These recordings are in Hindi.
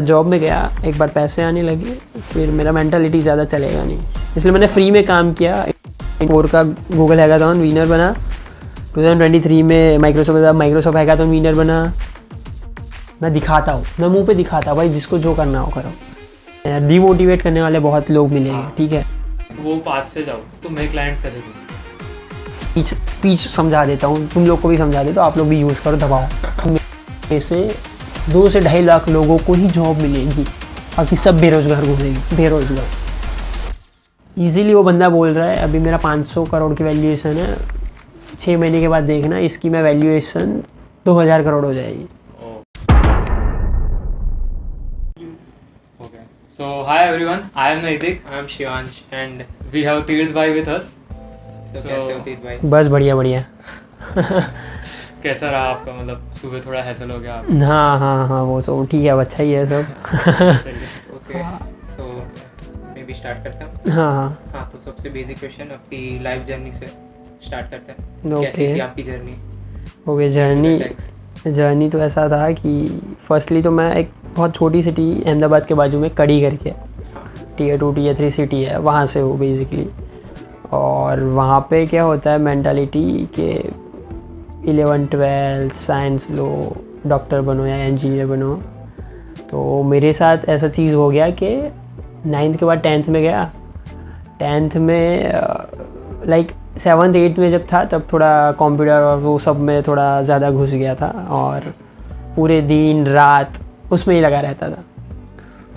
जॉब में गया, एक बार पैसे आने लगे, फिर मेरा मेंटालिटी ज़्यादा चलेगा नहीं, इसलिए मैंने फ्री में काम किया। 4 का गूगल हैकाथॉन विनर बना, 2023 में माइक्रोसॉफ्ट हैकाथॉन विनर बना। मैं दिखाता हूँ, मैं मुंह पे दिखाता, भाई जिसको जो करना हो करो। डिमोटिवेट करने वाले बहुत लोग मिलेंगे, ठीक है, वो पाथ से जाओ। तो मेरे क्लाइंट्स का देखो, पीच समझा देता हूँ, तुम लोग को भी समझा देता हूँ, आप लोग भी यूज़ करो, दबाओ। ऐसे 2 से 2.5 लाख लोगों को ही जॉब मिलेगी, बाकी सब बेरोजगार घूमेंगे, बेरोजगार। इजीली वो बंदा बोल रहा है अभी मेरा 500 करोड़ की वैल्यूएशन है, 6 महीने के बाद देखना इसकी मैं वैल्यूएशन 2000 करोड़ हो जाएगी। Okay. So hi everyone, I am Naitik. I am Shivansh and We have Teers bhai with us. so कैसे हो तीत भाई? बस बढ़िया बढ़िया। कैसा रहा आपका, मतलब सुबह थोड़ा हैसल हो गया आप? हाँ वो तो ठीक है, अब अच्छा ही है सब। ओके, सो मैं भी स्टार्ट करता हूँ। हाँ, तो सबसे बेसिक क्वेश्चन आपकी लाइफ जर्नी से स्टार्ट करते हैं। Okay. कैसी थी आपकी जर्नी? ओके। जर्नी तो ऐसा था कि फर्स्टली तो मैं एक बहुत छोटी सिटी अहमदाबाद के बाजू में कड़ी करके, Tier 2 Tier 3 सिटी है, वहाँ से हो बेसिकली। और वहाँ पे क्या होता है मेंटालिटी के 11 12 साइंस लो, डॉक्टर बनो या इंजीनियर बनो। तो मेरे साथ ऐसा चीज़ हो गया कि 9th के बाद 10th में गया। 10th में लाइक 7th 8th में जब था तब थोड़ा कंप्यूटर और वो सब में थोड़ा ज़्यादा घुस गया था और पूरे दिन रात उसमें ही लगा रहता था।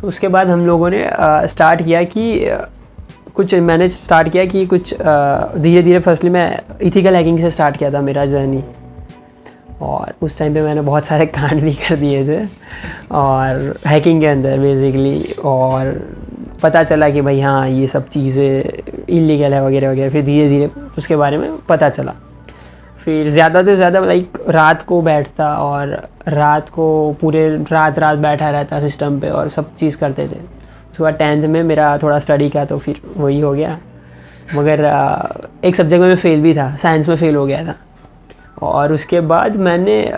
तो उसके बाद हम लोगों ने स्टार्ट किया कि मैंने स्टार्ट किया कि कुछ धीरे धीरे, फर्स्टली मैं इथिकल हैकिंग से स्टार्ट किया था मेरा जर्नी। और उस टाइम पे मैंने बहुत सारे कांड भी कर दिए थे और हैकिंग के अंदर बेसिकली, और पता चला कि भाई हाँ ये सब चीज़ें इलीगल है वगैरह वगैरह। फिर धीरे धीरे उसके बारे में पता चला। फिर ज़्यादा से ज़्यादा लाइक रात को बैठता और रात को पूरे रात बैठा रहता सिस्टम पे और सब चीज़ करते थे। उसके बाद 10th में मेरा थोड़ा स्टडी का तो फिर वही हो गया, मगर एक सब्जेक्ट में मैं फ़ेल भी था, साइंस में फ़ेल हो गया था। और उसके बाद मैंने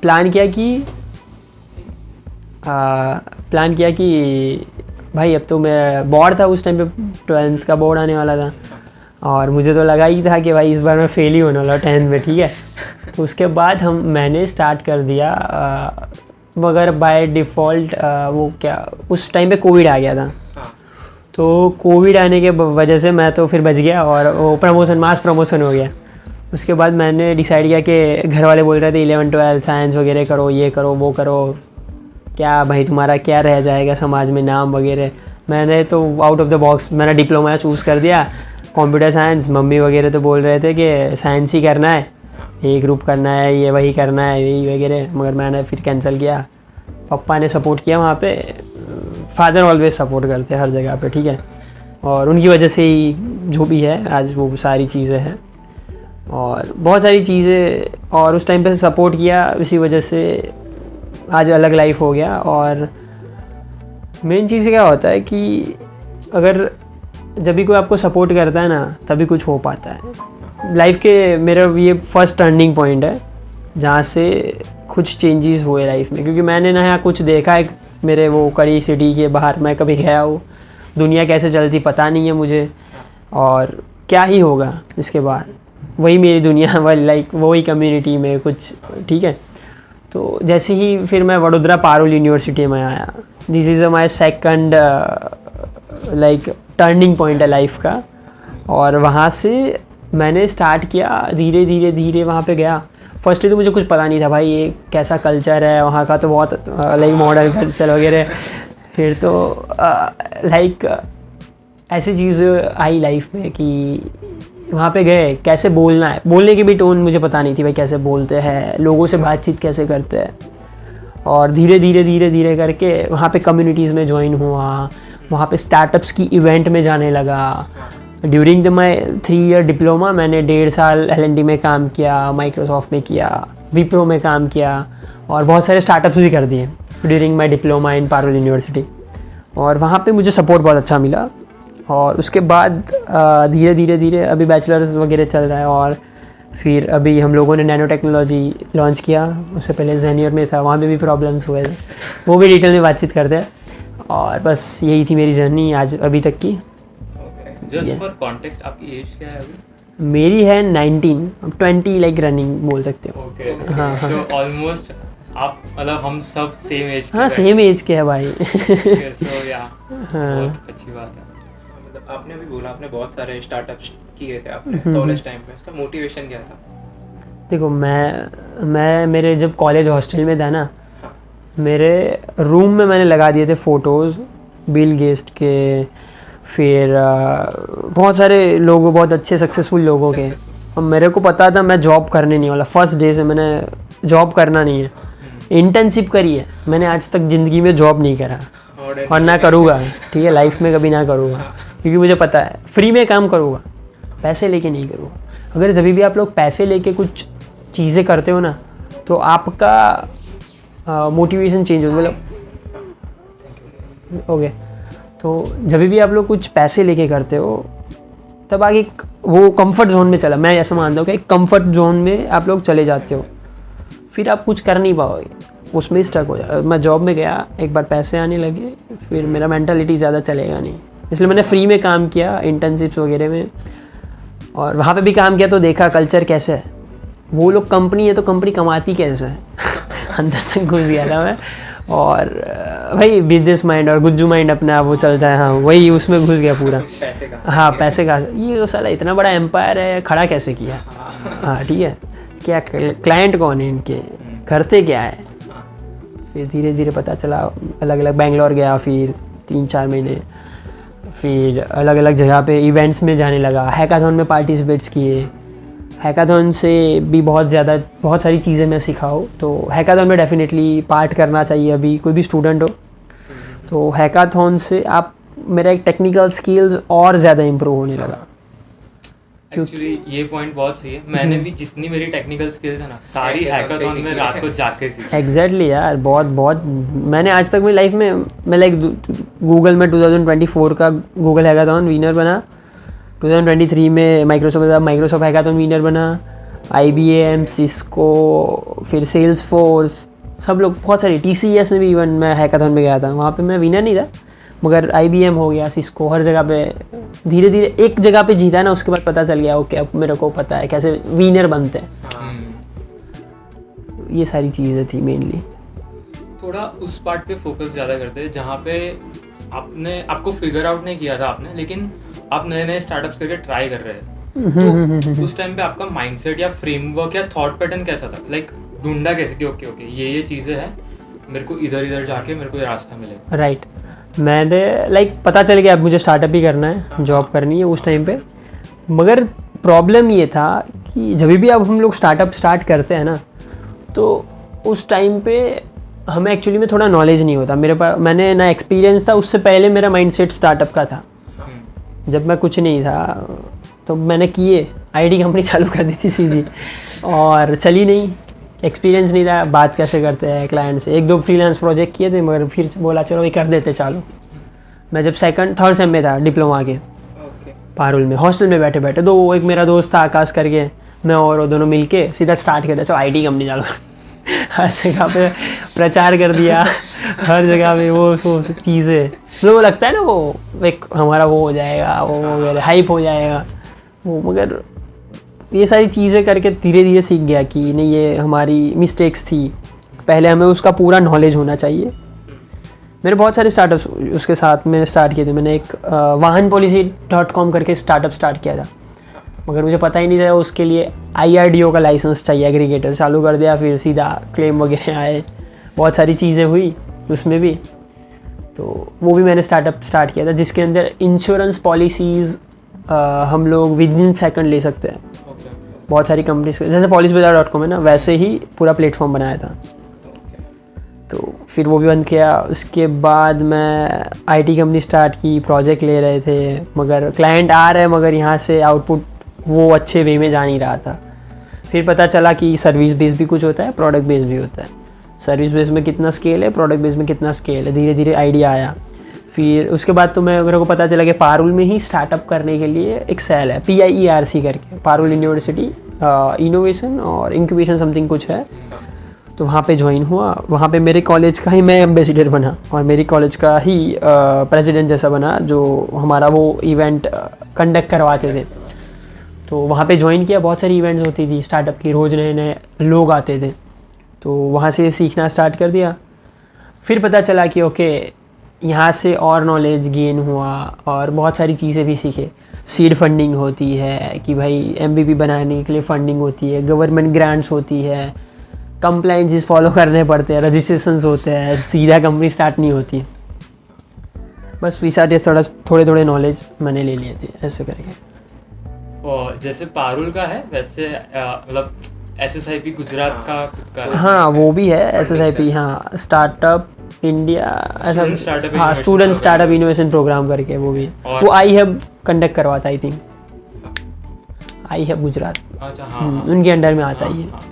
प्लान किया कि भाई अब तो मैं बोर्ड था उस टाइम पे, 12th का बोर्ड आने वाला था और मुझे तो लगा ही था कि भाई इस बार मैं फ़ेल ही होने वाला 10th में, ठीक है। तो उसके बाद मैंने स्टार्ट कर दिया, मगर बाय डिफ़ॉल्ट वो क्या उस टाइम पे कोविड आ गया था। तो कोविड आने के वजह से मैं तो फिर बच गया और वो मास प्रमोशन हो गया। उसके बाद मैंने डिसाइड किया कि घर वाले बोल रहे थे 11 12 साइंस वगैरह करो, ये करो वो करो, क्या भाई तुम्हारा क्या रह जाएगा समाज में नाम वगैरह। मैंने तो आउट ऑफ द बॉक्स मैंने डिप्लोमा चूज़ कर दिया, कंप्यूटर साइंस। मम्मी वगैरह तो बोल रहे थे कि साइंस ही करना है, ये ग्रुप करना है, ये वही करना है, यही वगैरह, मगर मैंने फिर कैंसिल किया। पापा ने सपोर्ट किया वहाँ पे, फादर ऑलवेज सपोर्ट करते हैं हर जगह पे, ठीक है। और उनकी वजह से ही जो भी है आज वो सारी चीज़ें हैं और बहुत सारी चीज़ें, और उस टाइम पे सपोर्ट किया, उसी वजह से आज अलग लाइफ हो गया। और मेन चीज़ क्या होता है कि अगर जब भी कोई आपको सपोर्ट करता है ना तभी कुछ हो पाता है। लाइफ के मेरा ये फर्स्ट टर्निंग पॉइंट है जहाँ से कुछ चेंजेस हुए लाइफ में, क्योंकि मैंने ना यहाँ कुछ देखा है मेरे वो कड़ी सिटी के बाहर। मैं कभी गया हूँ, दुनिया कैसे चलती पता नहीं है मुझे, और क्या ही होगा इसके बाद, वही मेरी दुनिया वाली लाइक वही कम्युनिटी में कुछ, ठीक है। तो जैसे ही फिर मैं वडोदरा पारुल यूनिवर्सिटी में आया, this is my second like turning point है लाइफ का। और वहाँ से मैंने स्टार्ट किया धीरे धीरे वहाँ पे गया। फर्स्टली तो मुझे कुछ पता नहीं था भाई ये कैसा कल्चर है वहाँ का, तो बहुत लाइक मॉडर्न कल्चर वगैरह। फिर तो लाइक ऐसी चीज़ें आई लाइफ में कि वहाँ पे गए, कैसे बोलना है, बोलने की भी टोन मुझे पता नहीं थी भाई, कैसे बोलते हैं, लोगों से बातचीत कैसे करते हैं। और धीरे धीरे करके वहाँ पे कम्युनिटीज़ में ज्वाइन हुआ, वहाँ पे स्टार्टअप्स की इवेंट में जाने लगा। During the my 3 year diploma मैंने 1.5 साल L&D में काम किया, माइक्रोसॉफ्ट में किया, विप्रो में काम किया और बहुत सारे स्टार्टअप्स भी कर दिए during my diploma in Parul university. और वहाँ पे मुझे सपोर्ट बहुत अच्छा मिला। और उसके बाद धीरे धीरे अभी बैचलर्स वगैरह चल रहा है और फिर अभी हम लोगों ने नैनो टेक्नोलॉजी लॉन्च किया, उससे पहले जेनियर में था, वहाँ पे भी प्रॉब्लम्स हुए थे, वो भी डिटेल में बातचीत करते हैं। और बस यही थी मेरी जर्नी आज अभी तक की। जस्ट फॉर कॉन्टेक्स्ट, आपकी एज क्या है अभी? मेरी है 19, अब 20 लाइक रनिंग बोल सकते हो। ओके, हाँ, हाँ। सो ऑलमोस्ट आप मतलब हम सब सेम एज हाँ सेम एज के है भाई। सो या हाँ। बहुत अच्छी बात है। मतलब आपने अभी बोला आपने बहुत सारे स्टार्टअप्स किए थे आपने कॉलेज टाइम पे, उसका मोटिवेशन क्या था? देखो मैं मेरे जब कॉलेज हॉस्टल में था ना, मेरे रूम में मैंने लगा दिए थे फ़ोटोज़ बिल गेट्स के, फिर बहुत सारे लोगों, बहुत अच्छे सक्सेसफुल लोगों के। और मेरे को पता था मैं जॉब करने नहीं वाला, फर्स्ट डे से मैंने जॉब करना नहीं है, इंटर्नशिप करी है मैंने। आज तक ज़िंदगी में जॉब नहीं करा और ना करूँगा, ठीक है, लाइफ में कभी ना करूँगा, क्योंकि मुझे पता है फ्री में काम करूँगा, पैसे लेके नहीं करूँगा। अगर जब भी आप लोग पैसे लेके कुछ चीज़ें करते हो ना, तो आपका मोटिवेशन चेंज हो, मतलब ओके। तो जब भी आप लोग कुछ पैसे लेके करते हो, तब आगे वो कंफर्ट जोन में चला, मैं ऐसा मानता हूँ कि एक कंफर्ट जोन में आप लोग चले जाते हो, फिर आप कुछ कर नहीं पाओगे, उसमें स्टक हो जाए। मैं जॉब में गया, एक बार पैसे आने लगे, फिर मेरा मेंटालिटी ज़्यादा चलेगा नहीं, इसलिए मैंने फ्री में काम किया इंटर्नशिप्स वगैरह में। और वहाँ पे भी काम किया तो देखा कल्चर कैसे है, वो लोग कंपनी है तो कंपनी कमाती कैसे है अंदर तक घुस गया था मैं। और भाई बिजनेस माइंड और गुज्जू माइंड अपना वो चलता है, हाँ वही उसमें घुस गया पूरा। पैसे का, हाँ पैसे का, ये तो साला इतना बड़ा एम्पायर है, खड़ा कैसे किया। हाँ ठीक है, क्या क्लाइंट कौन है इनके, करते क्या है। फिर धीरे धीरे पता चला, अलग अलग बेंगलोर गया, फिर 3-4 महीने, फिर अलग अलग जगह पे इवेंट्स में जाने लगा, हैकाथॉन में पार्टिसिपेट्स किए। हैकाथॉन से भी बहुत सारी चीज़ें मैं सीखा हूँ, तो हैकाथॉन में डेफिनेटली पार्ट करना चाहिए अभी कोई भी स्टूडेंट हो। तो हैकाथॉन से आप मेरा एक टेक्निकल स्किल्स और ज़्यादा इम्प्रूव होने लगा। एक्चुअली ये पॉइंट बहुत सही है, मैंने भी जितनी मेरी टेक्निकल स्किल्स है ना, सारी हैकाथॉन में रात को जाके सीखी। एग्जैक्टली यार, बहुत मैंने आज तक मेरी लाइफ में, मैं लाइक गूगल में 2024 का गूगल हैकाथॉन विनर बना, 2023 में माइक्रोसॉफ्ट हैकाथॉन विनर बना, IBM, सिस्को, फिर सेल्स फोर्स, सब लोग बहुत सारी, TCS में भी इवन मैं हैकाथॉन में गया था, वहाँ पे मैं विनर नहीं था, मगर IBM हो गया, सिस्को, हर जगह पे धीरे धीरे एक जगह पे जीता ना, उसके बाद पता चल गया ओके अब मेरे को पता है कैसे विनर बनते हैं। ये सारी चीज़ें थी मेनली। थोड़ा उस पार्ट पे फोकस ज़्यादा करते हैं जहाँ पे आपको फिगर आउट नहीं किया था आपने, लेकिन आप नए नए स्टार्टअप्स करके ट्राई कर रहे थे, तो उस टाइम पे आपका माइंडसेट या फ्रेमवर्क या थॉट पैटर्न कैसा था, लाइक ढूंढा कैसे कि ओके ये चीज़ें हैं, मेरे को इधर जाके मेरे को ये रास्ता मिलेगा। राइट, मैंने लाइक पता चल गया अब मुझे स्टार्टअप ही करना है, जॉब करनी है उस टाइम पे। मगर प्रॉब्लम ये था कि जब भी अब हम लोग स्टार्टअप स्टार्ट करते हैं ना, तो उस टाइम पे हमें एक्चुअली में थोड़ा नॉलेज नहीं होता। मेरे पास, मैंने ना एक्सपीरियंस था, उससे पहले मेरा माइंडसेट स्टार्टअप का था। जब मैं कुछ नहीं था तो मैंने किए, IT कंपनी चालू कर दी थी सीधी, और चली नहीं, एक्सपीरियंस नहीं था, बात कैसे करते हैं क्लाइंट से। 1-2 फ्रीलांस प्रोजेक्ट किए थे, मगर फिर बोला चलो ये कर देते चालू। मैं जब 2nd-3rd सेम में था डिप्लोमा के, पारुल में हॉस्टल में बैठे बैठे, तो एक मेरा दोस्त था आकाश करके, मैं और वो दोनों मिलके सीधा स्टार्ट किया था, चलो IT कंपनी चालू। हर जगह पे प्रचार कर दिया, हर जगह पे वो चीज़ें, मतलब वो लगता है ना, वो एक हमारा वो हो जाएगा, वो वगैरह हाइप हो जाएगा वो। मगर ये सारी चीज़ें करके धीरे धीरे सीख गया कि नहीं, ये हमारी मिस्टेक्स थी, पहले हमें उसका पूरा नॉलेज होना चाहिए। मेरे बहुत सारे स्टार्टअप्स उसके साथ मैंने स्टार्ट किए थे। मैंने एक vahanpolicy.com करके स्टार्टअप स्टार्ट किया था, मगर मुझे पता ही नहीं था उसके लिए IRDO का लाइसेंस चाहिए, एग्रीगेटर चालू कर दिया, फिर सीधा क्लेम वगैरह आए, बहुत सारी चीज़ें हुई उसमें भी। तो वो भी मैंने स्टार्टअप स्टार्ट किया था, जिसके अंदर इंश्योरेंस पॉलिसीज़ हम लोग विदिन सेकंड ले सकते हैं। बहुत सारी कंपनीज, जैसे policybazaar.com है ना, वैसे ही पूरा प्लेटफॉर्म बनाया था। तो फिर वो भी बंद किया। उसके बाद मैं IT कंपनी स्टार्ट की, प्रोजेक्ट ले रहे थे, मगर क्लाइंट आ रहे हैं, मगर यहाँ से आउटपुट वो अच्छे वे में जा नहीं रहा था। फिर पता चला कि सर्विस बेस भी कुछ होता है, प्रोडक्ट बेस भी होता है। सर्विस बेस में कितना स्केल है, प्रोडक्ट बेस में कितना स्केल है, धीरे धीरे आइडिया आया। फिर उसके बाद तो मेरे को पता चला कि पारुल में ही स्टार्टअप करने के लिए एक सेल है, PIERC करके, पारुल यूनिवर्सिटी इनोवेशन और इंक्यूबेशन समथिंग कुछ है, तो वहाँ पे ज्वाइन हुआ। वहाँ पे मेरे कॉलेज का ही मैं एम्बेसडर बना और मेरी कॉलेज का ही प्रेसिडेंट जैसा बना, जो हमारा वो इवेंट कंडक्ट करवाते थे। तो वहाँ पे ज्वाइन किया, बहुत सारी इवेंट्स होती थी स्टार्टअप की, रोज़ नए नए लोग आते थे, तो वहाँ से सीखना स्टार्ट कर दिया। फिर पता चला कि ओके यहाँ से और नॉलेज गेन हुआ और बहुत सारी चीज़ें भी सीखे। सीड फंडिंग होती है कि भाई MVP बनाने के लिए फंडिंग होती है, गवर्नमेंट ग्रांट्स होती है, कंप्लाइंसेस फॉलो करने पड़ते हैं, रजिस्ट्रेशंस होते हैं, सीधा कंपनी स्टार्ट नहीं होती। बस वीसा टे थोड़े थोड़े नॉलेज मैंने ले लिए थे ऐसे करके। और जैसे पारुल का है वैसे मतलब SSIP गुजरात का खुद का है। हाँ वो भी है SSIP, हाँ स्टार्टअप इंडिया ऐसा, Student Startup हाँ Innovation student Program। Startup innovation programme करके वो भी है। और- वो आई हैव कंडक्ट करवाता I think, I have Gujarat, अच्छा हाँ हाँ उनके अंडर में आता ही है। हाँ।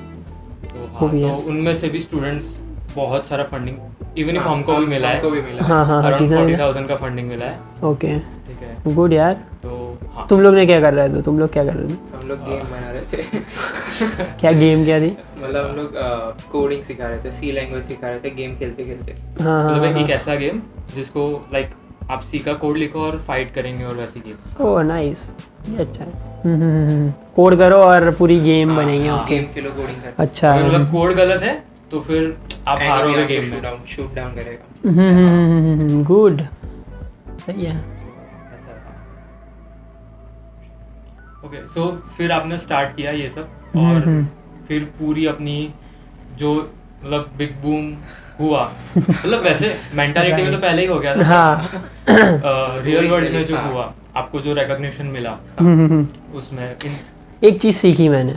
तो वो हाँ भी है। तो उनमें से भी स्टूडेंट्स बहुत सारा फंडिंग इवन इफ हमको भी मिला है, हमको भी मिला है। हाँ हाँ हाँ अराउंड कितना 40,000 का फंडिंग मिला है। ओके ठीक है गुड यार। तो हाँ तुम लोग ने क्या कर रहे थे, तुम लोग क्या कर रहे थे, हम लोग गेम बना रहे थे। क्या गेम क्या थी? मतलब हम लोग कोडिंग सिखा रहे थे, C लैंग्वेज सिखा रहे थे गेम खेलते खेलते। हाँ हाँ मतलब एक हाँ, ऐसा गेम जिसको लाइक आप C का कोड लिखो और फाइट करेंगे और वैसी गेम। ओह नाइस, ये अच्छा है। कोड करो और पूरी गेम बनेगी। हाँ, ओके गेम खेलो कोडिंग कर। अच्छा अगर मतलब कोड गलत है तो फिर आप हारोगे गेम में। शूट डाउन करेगा। गुड, सही है। ओके सो फिर आपने स्टार्ट किया ये सब और फिर पूरी अपनी जो मतलब बिग बूम हुआ मतलब वैसे मेंटालिटी में तो पहले ही हो गया था। हाँ रियल वर्ल्ड में जो हाँ। हुआ आपको जो रिकॉग्निशन मिला उसमें एक चीज़ सीखी मैंने,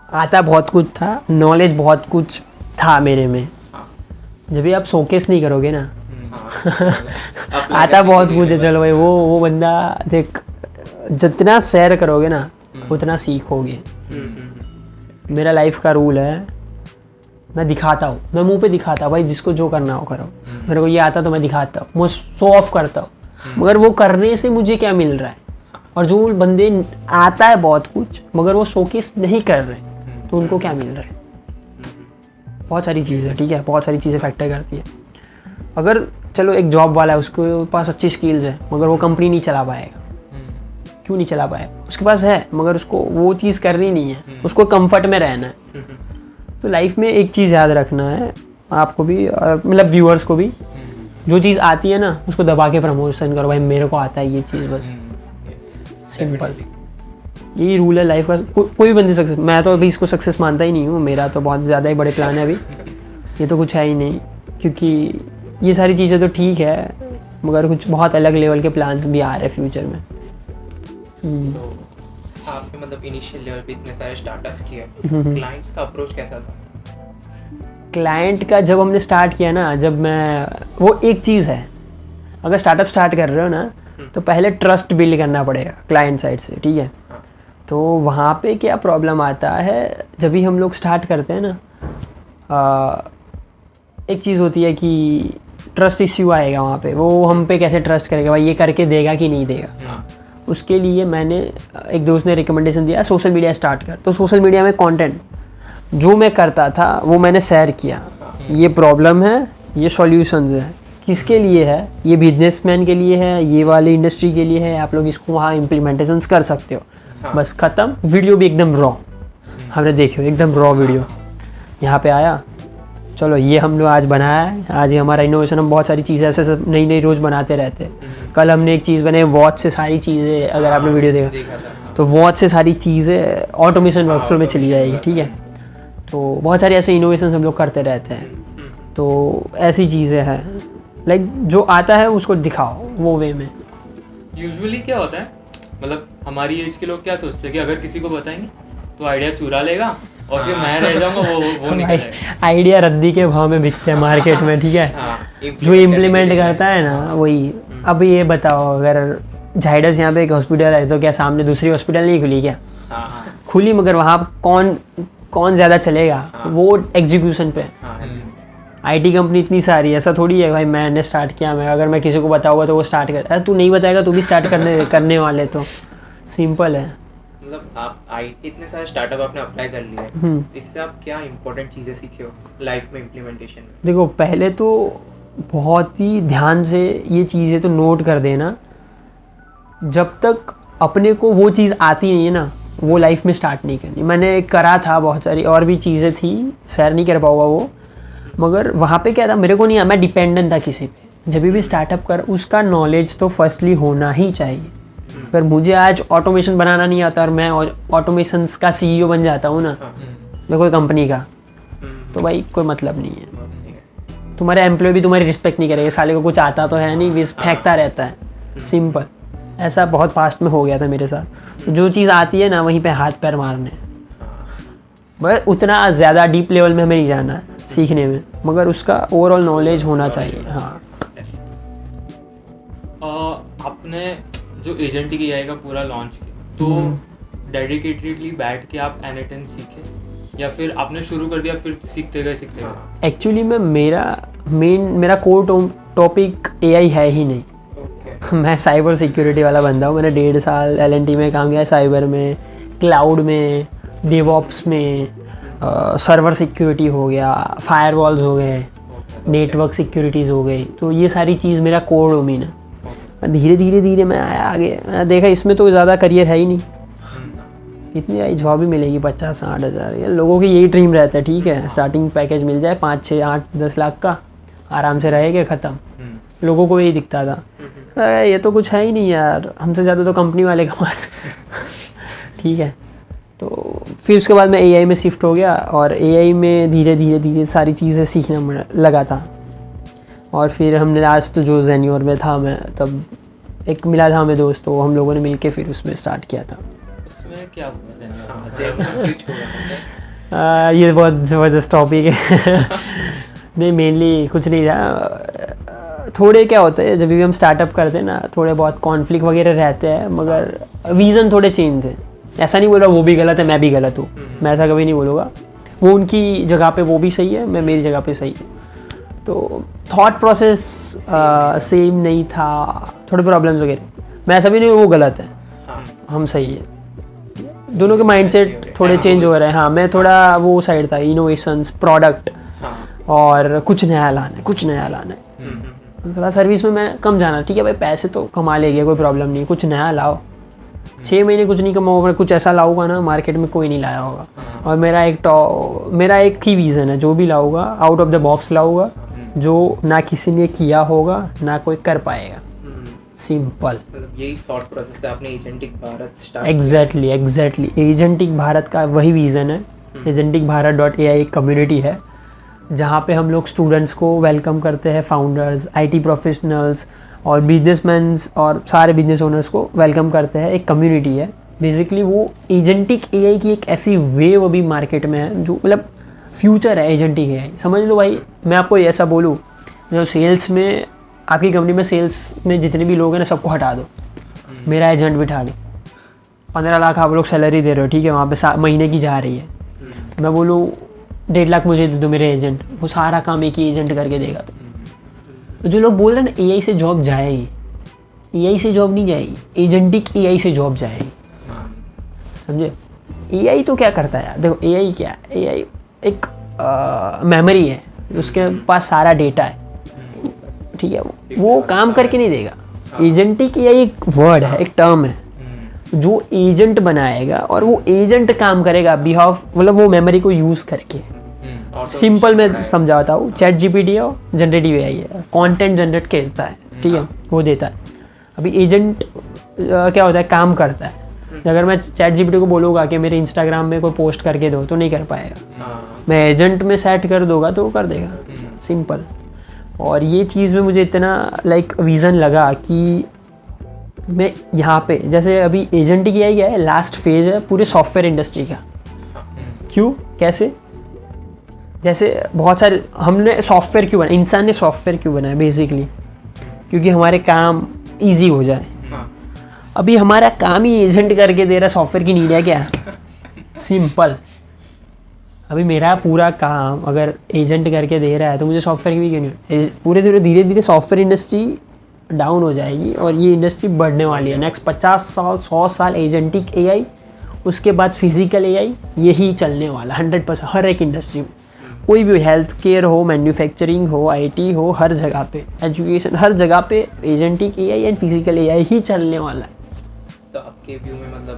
आता बहुत कुछ था, नॉलेज बहुत कुछ था मेरे में, जब भी आप शोकेस नहीं करोगे ना आता बहुत कुछ है। चलो भाई वो बंदा देख, जितना शेयर करोगे ना उतना सीखोगे। मेरा लाइफ का रूल है, मैं दिखाता हूँ, मैं मुंह पे दिखाता हूँ भाई, जिसको जो करना हो करो। मेरे को ये आता तो मैं दिखाता हूँ, मैं शो ऑफ करता हूँ, मगर वो करने से मुझे क्या मिल रहा है। और जो बंदे आता है बहुत कुछ मगर वो शोकेस नहीं कर रहे, तो उनको क्या मिल रहा है। बहुत सारी चीज़ें, ठीक है, बहुत सारी चीज़ें फैक्टर करती है। अगर चलो एक जॉब वाला है, उसके पास अच्छी स्किल्स है मगर वो कंपनी नहीं चला पाएगा, क्यों नहीं चला पाएगा? उसके पास है मगर उसको वो चीज़ करनी नहीं है, उसको कंफर्ट में रहना है। तो लाइफ में एक चीज़ याद रखना है आपको भी, मतलब व्यूअर्स को भी, जो चीज़ आती है ना उसको दबा के प्रमोशन करो, भाई मेरे को आता है ये चीज़, बस सिंपल। यही रूल है लाइफ का। कोई भी बंदे सक्सेस, मैं तो अभी इसको सक्सेस मानता ही नहीं हूँ, मेरा तो बहुत ज़्यादा ही बड़े प्लान है अभी, ये तो कुछ है ही नहीं, क्योंकि ये सारी चीज़ें तो ठीक है मगर कुछ बहुत अलग लेवल के प्लान्स भी आ रहे हैं फ्यूचर में। So, आपने मतलब इनिशियल लेवल पे इतने सारे स्टार्टअप्स किए, क्लाइंट्स का अप्रोच कैसा था? क्लाइंट का जब हमने स्टार्ट किया ना, जब मैं, वो एक चीज़ है, अगर स्टार्टअप स्टार्ट कर रहे हो ना तो पहले ट्रस्ट बिल्ड करना पड़ेगा क्लाइंट साइड से, ठीक है। तो वहाँ पे क्या प्रॉब्लम आता है, जब भी हम लोग स्टार्ट करते हैं ना, एक चीज़ होती है कि ट्रस्ट इश्यू आएगा वहाँ पे, वो हम पे कैसे ट्रस्ट करेगा, भाई ये करके देगा कि नहीं देगा। उसके लिए मैंने, एक दोस्त ने रिकमेंडेशन दिया सोशल मीडिया स्टार्ट कर, तो सोशल मीडिया में कंटेंट जो मैं करता था वो मैंने शेयर किया, ये प्रॉब्लम है, ये सॉल्यूशंस है, किसके लिए है, ये बिजनेसमैन के लिए है, ये वाली इंडस्ट्री के लिए है, आप लोग इसको वहाँ इम्प्लीमेंटेशंस कर सकते हो, बस ख़त्म। वीडियो भी एकदम रॉ, हमने देखी हो एकदम रॉ वीडियो, यहाँ पे आया, चलो ये हम लोग आज बनाया है, आज ही हमारा इनोवेशन, हम बहुत सारी चीज़ें ऐसे सब नई नई रोज़ बनाते रहते हैं। कल हमने एक चीज़ बनाई वॉच से, सारी चीज़ें, अगर आपने वीडियो देखा तो वॉच से सारी चीज़ें ऑटोमेशन वर्कफ्लो में चली जाएगी, ठीक है। तो बहुत सारी ऐसे इनोवेशन हम लोग करते रहते हैं, तो ऐसी चीज़ें हैं, लाइक जो आता है उसको दिखाओ वो वे में। यूजुअली क्या होता है, मतलब हमारी एज के लोग क्या सोचते हैं कि अगर किसी को बताएंगे तो आइडिया चुरा लेगा और फिर मैं रह जाऊंगा, वो निकल जाएगा। आइडिया रद्दी के भाव में बिकते हैं मार्केट में, ठीक है। जो इम्प्लीमेंट करता है ना वही। अब ये बताओ, अगर झाइडस यहाँ पे एक हॉस्पिटल है तो क्या सामने दूसरी हॉस्पिटल नहीं खुली क्या? खुली, मगर वहाँ कौन ज़्यादा चलेगा, वो एग्जीक्यूशन पे। आईटी कंपनी इतनी सारी, ऐसा थोड़ी है भाई मैंने स्टार्ट किया, मैं अगर मैं किसी को बताऊंगा तो वो स्टार्ट कर, अरे तू नहीं बताएगा तू भी स्टार्ट करने वाले, तो सिंपल है। मतलब आप इतने सारे स्टार्टअप आपने अप्लाई कर लिए हम्म। इससे आप क्या इंपॉर्टेंट चीज़ें सीखे हो लाइफ में इम्प्लीमेंटेशन में? देखो पहले तो बहुत ही ध्यान से ये चीज़ें तो नोट कर देना, जब तक अपने को वो चीज़ आती नहीं है ना वो लाइफ में स्टार्ट नहीं करनी। मैंने करा था, बहुत सारी और भी चीज़ें थी, शेयर नहीं कर पाऊंगा वो, मगर वहाँ पे क्या था, मेरे को नहीं आया, मैं डिपेंडेंट था किसी पे। जब भी स्टार्टअप कर उसका नॉलेज तो फर्स्टली होना ही चाहिए। अगर मुझे आज ऑटोमेशन बनाना नहीं आता और मैं ऑटोमेशन का सीईओ बन जाता हूँ ना मैं कोई कंपनी का, तो भाई कोई मतलब नहीं है। तुम्हारे एम्प्लॉय भी तुम्हारी रिस्पेक्ट नहीं करेंगे, साले को कुछ आता तो है नहीं, विस फेंकता रहता है, सिंपल। ऐसा बहुत फास्ट में हो गया था मेरे साथ। तो जो चीज़ आती है ना वहीं पे हाथ पैर मारने, बस उतना ज़्यादा डीप लेवल में हमें नहीं जाना है सीखने में, मगर उसका ओवरऑल नॉलेज होना चाहिए। हाँ आपने जो एजेंटिक एआई का पूरा लॉन्च किया तो डेडिकेटेडली बैठ के आप N8N सीखे या फिर आपने शुरू कर दिया फिर सीखते गए? एक्चुअली में मेरा कोर टॉपिक एआई है ही नहीं। मैं साइबर सिक्योरिटी वाला बंदा हूँ। मैंने 1.5 साल L&T में काम किया, साइबर में, क्लाउड में, डेवऑप्स में, सर्वर सिक्योरिटी हो गया, फायरवॉल्स हो गए, नेटवर्क सिक्योरिटीज़ हो गई। तो ये सारी चीज़ मेरा कोर डोमेन है। धीरे धीरे मैं आया आगे, मैंने देखा इसमें तो ज़्यादा करियर है ही नहीं, इतनी आई जॉब ही मिलेगी 50-60 हज़ार। ये लोगों की यही ड्रीम रहता है, ठीक है, स्टार्टिंग पैकेज मिल जाए 5, 6, 8, 10 लाख का, आराम से रहेगा, ख़त्म। लोगों को यही दिखता था, ये तो कुछ है ही नहीं यार, हमसे ज़्यादा तो कंपनी वाले कमा ठीक है। तो फिर उसके बाद मैं एआई में शिफ्ट हो गया और एआई में धीरे धीरे सारी चीज़ें सीखना लगा था। और फिर हमने लास्ट जो जेन्योर में था मैं, तब एक मिला था हमें दोस्त, तो हम लोगों ने मिलके फिर उसमें स्टार्ट किया था। उसमें क्या हुआ ये बहुत ज़बरदस्त टॉपिक है नहीं, मेनली कुछ नहीं था। थोड़े क्या होता है जब भी हम स्टार्टअप करते हैं ना, थोड़े बहुत कॉन्फ्लिक्ट वगैरह रहते हैं, मगर विज़न थोड़े चेंज थे। ऐसा नहीं बोला वो भी गलत है मैं भी गलत हूँ, मैं ऐसा कभी नहीं बोलूँगा। वो उनकी जगह पे वो भी सही है, मैं मेरी जगह पे सही है। तो थॉट प्रोसेस सेम नहीं था, थोड़े प्रॉब्लम्स वगैरह। मैं ऐसा भी नहीं वो गलत है, हम सही है। दोनों के माइंडसेट थोड़े चेंज हो रहे हैं। हाँ, मैं थोड़ा वो साइड था, इनोवेशंस, प्रोडक्ट और कुछ नया लाना है। थोड़ा सर्विस में मैं कम जाना, ठीक है भाई ही तो कमा लेंगे, कोई प्रॉब्लम नहीं, कुछ नया लाओ। 6 महीने कुछ नहीं कमाओ, मैं कुछ ऐसा लाऊंगा ना मार्केट में कोई नहीं लाया होगा। और मेरा एक ही विज़न है, जो भी लाऊंगा आउट ऑफ द बॉक्स लाऊंगा, जो ना किसी ने किया होगा ना कोई कर पाएगा, सिंपल। मतलब यही थॉट प्रोसेस से आपने agentic Bharat start? Exactly agentic Bharat का वही विज़न है। एजेंटिक भारत .ai एक कम्युनिटी है जहाँ पे हम लोग स्टूडेंट्स को वेलकम करते हैं, फाउंडर्स, आईटी प्रोफेशनल्स और बिजनेसमैन्स और सारे बिजनेस ओनर्स को वेलकम करते हैं। एक कम्युनिटी है बेसिकली। वो एजेंटिक एआई की एक ऐसी वेव अभी मार्केट में है जो मतलब फ्यूचर है एजेंटिक एआई, समझ लो भाई। मैं आपको ऐसा बोलूँ, जो सेल्स में, आपकी कंपनी में सेल्स में जितने भी लोग हैं ना सबको हटा दो, मेरा एजेंट बिठा दो। 15 लाख आप लोग सैलरी दे रहे हो, ठीक है, वहाँ पे महीने की जा रही है। मैं बोलूँ 1.5 लाख मुझे दे दो मेरे एजेंट, वो सारा काम एक ही एजेंट करके देगा। तो जो लोग बोल रहे हैं ना एआई से जॉब जाएगी, एआई से जॉब नहीं जाएगी, एजेंटिक एआई से जॉब जाएगी, समझे। एआई तो क्या करता है यार, देखो एआई क्या है, एआई एक मेमोरी है, उसके पास सारा डेटा है, ठीक है, वो काम करके नहीं देगा। एजेंटिक एआई एक वर्ड है, एक टर्म है, जो एजेंट बनाएगा और वो एजेंट काम करेगा बिहाफ, मतलब वो मेमोरी को यूज़ करके। सिंपल मैं समझाता हूँ, चैट जीपीटी है, जनरेटिव एआई है, कंटेंट जनरेट करता है, ठीक है, वो देता है। अभी एजेंट क्या होता है, काम करता है। अगर मैं चैट जीपीटी को बोलूँगा कि मेरे इंस्टाग्राम में कोई पोस्ट करके दो, तो नहीं कर पाएगा। मैं एजेंट में सेट कर दूंगा तो वो कर देगा, सिंपल। और ये चीज़ में मुझे इतना विज़न लगा कि मैं यहाँ पे, जैसे अभी एजेंटिक एआई क्या है, लास्ट फेज है पूरे सॉफ्टवेयर इंडस्ट्री का। क्यों, कैसे, जैसे बहुत सारे हमने सॉफ्टवेयर क्यों बनाया, इंसान ने सॉफ्टवेयर क्यों बनाया, बेसिकली क्योंकि हमारे काम इजी हो जाए। अभी हमारा काम ही एजेंट करके दे रहा है, सॉफ्टवेयर की नीड है क्या, सिंपल। अभी मेरा पूरा काम अगर एजेंट करके दे रहा है तो मुझे सॉफ्टवेयर की भी क्यों नहीं। पूरे धीरे धीरे सॉफ्टवेयर इंडस्ट्री डाउन हो जाएगी और ये इंडस्ट्री बढ़ने वाली है। नेक्स्ट 50 साल 100 साल एजेंटिक एआई उसके बाद फिजिकल एआई, यही चलने वाला 100% हर एक इंडस्ट्री में। कोई भी हेल्थ केयर हो, मैन्युफैक्चरिंग हो, आईटी हो, हर जगह पे, एजुकेशन, हर जगह पे agentic AI and physical AI ही चलने वाला है। तो आपके व्यू में मतलब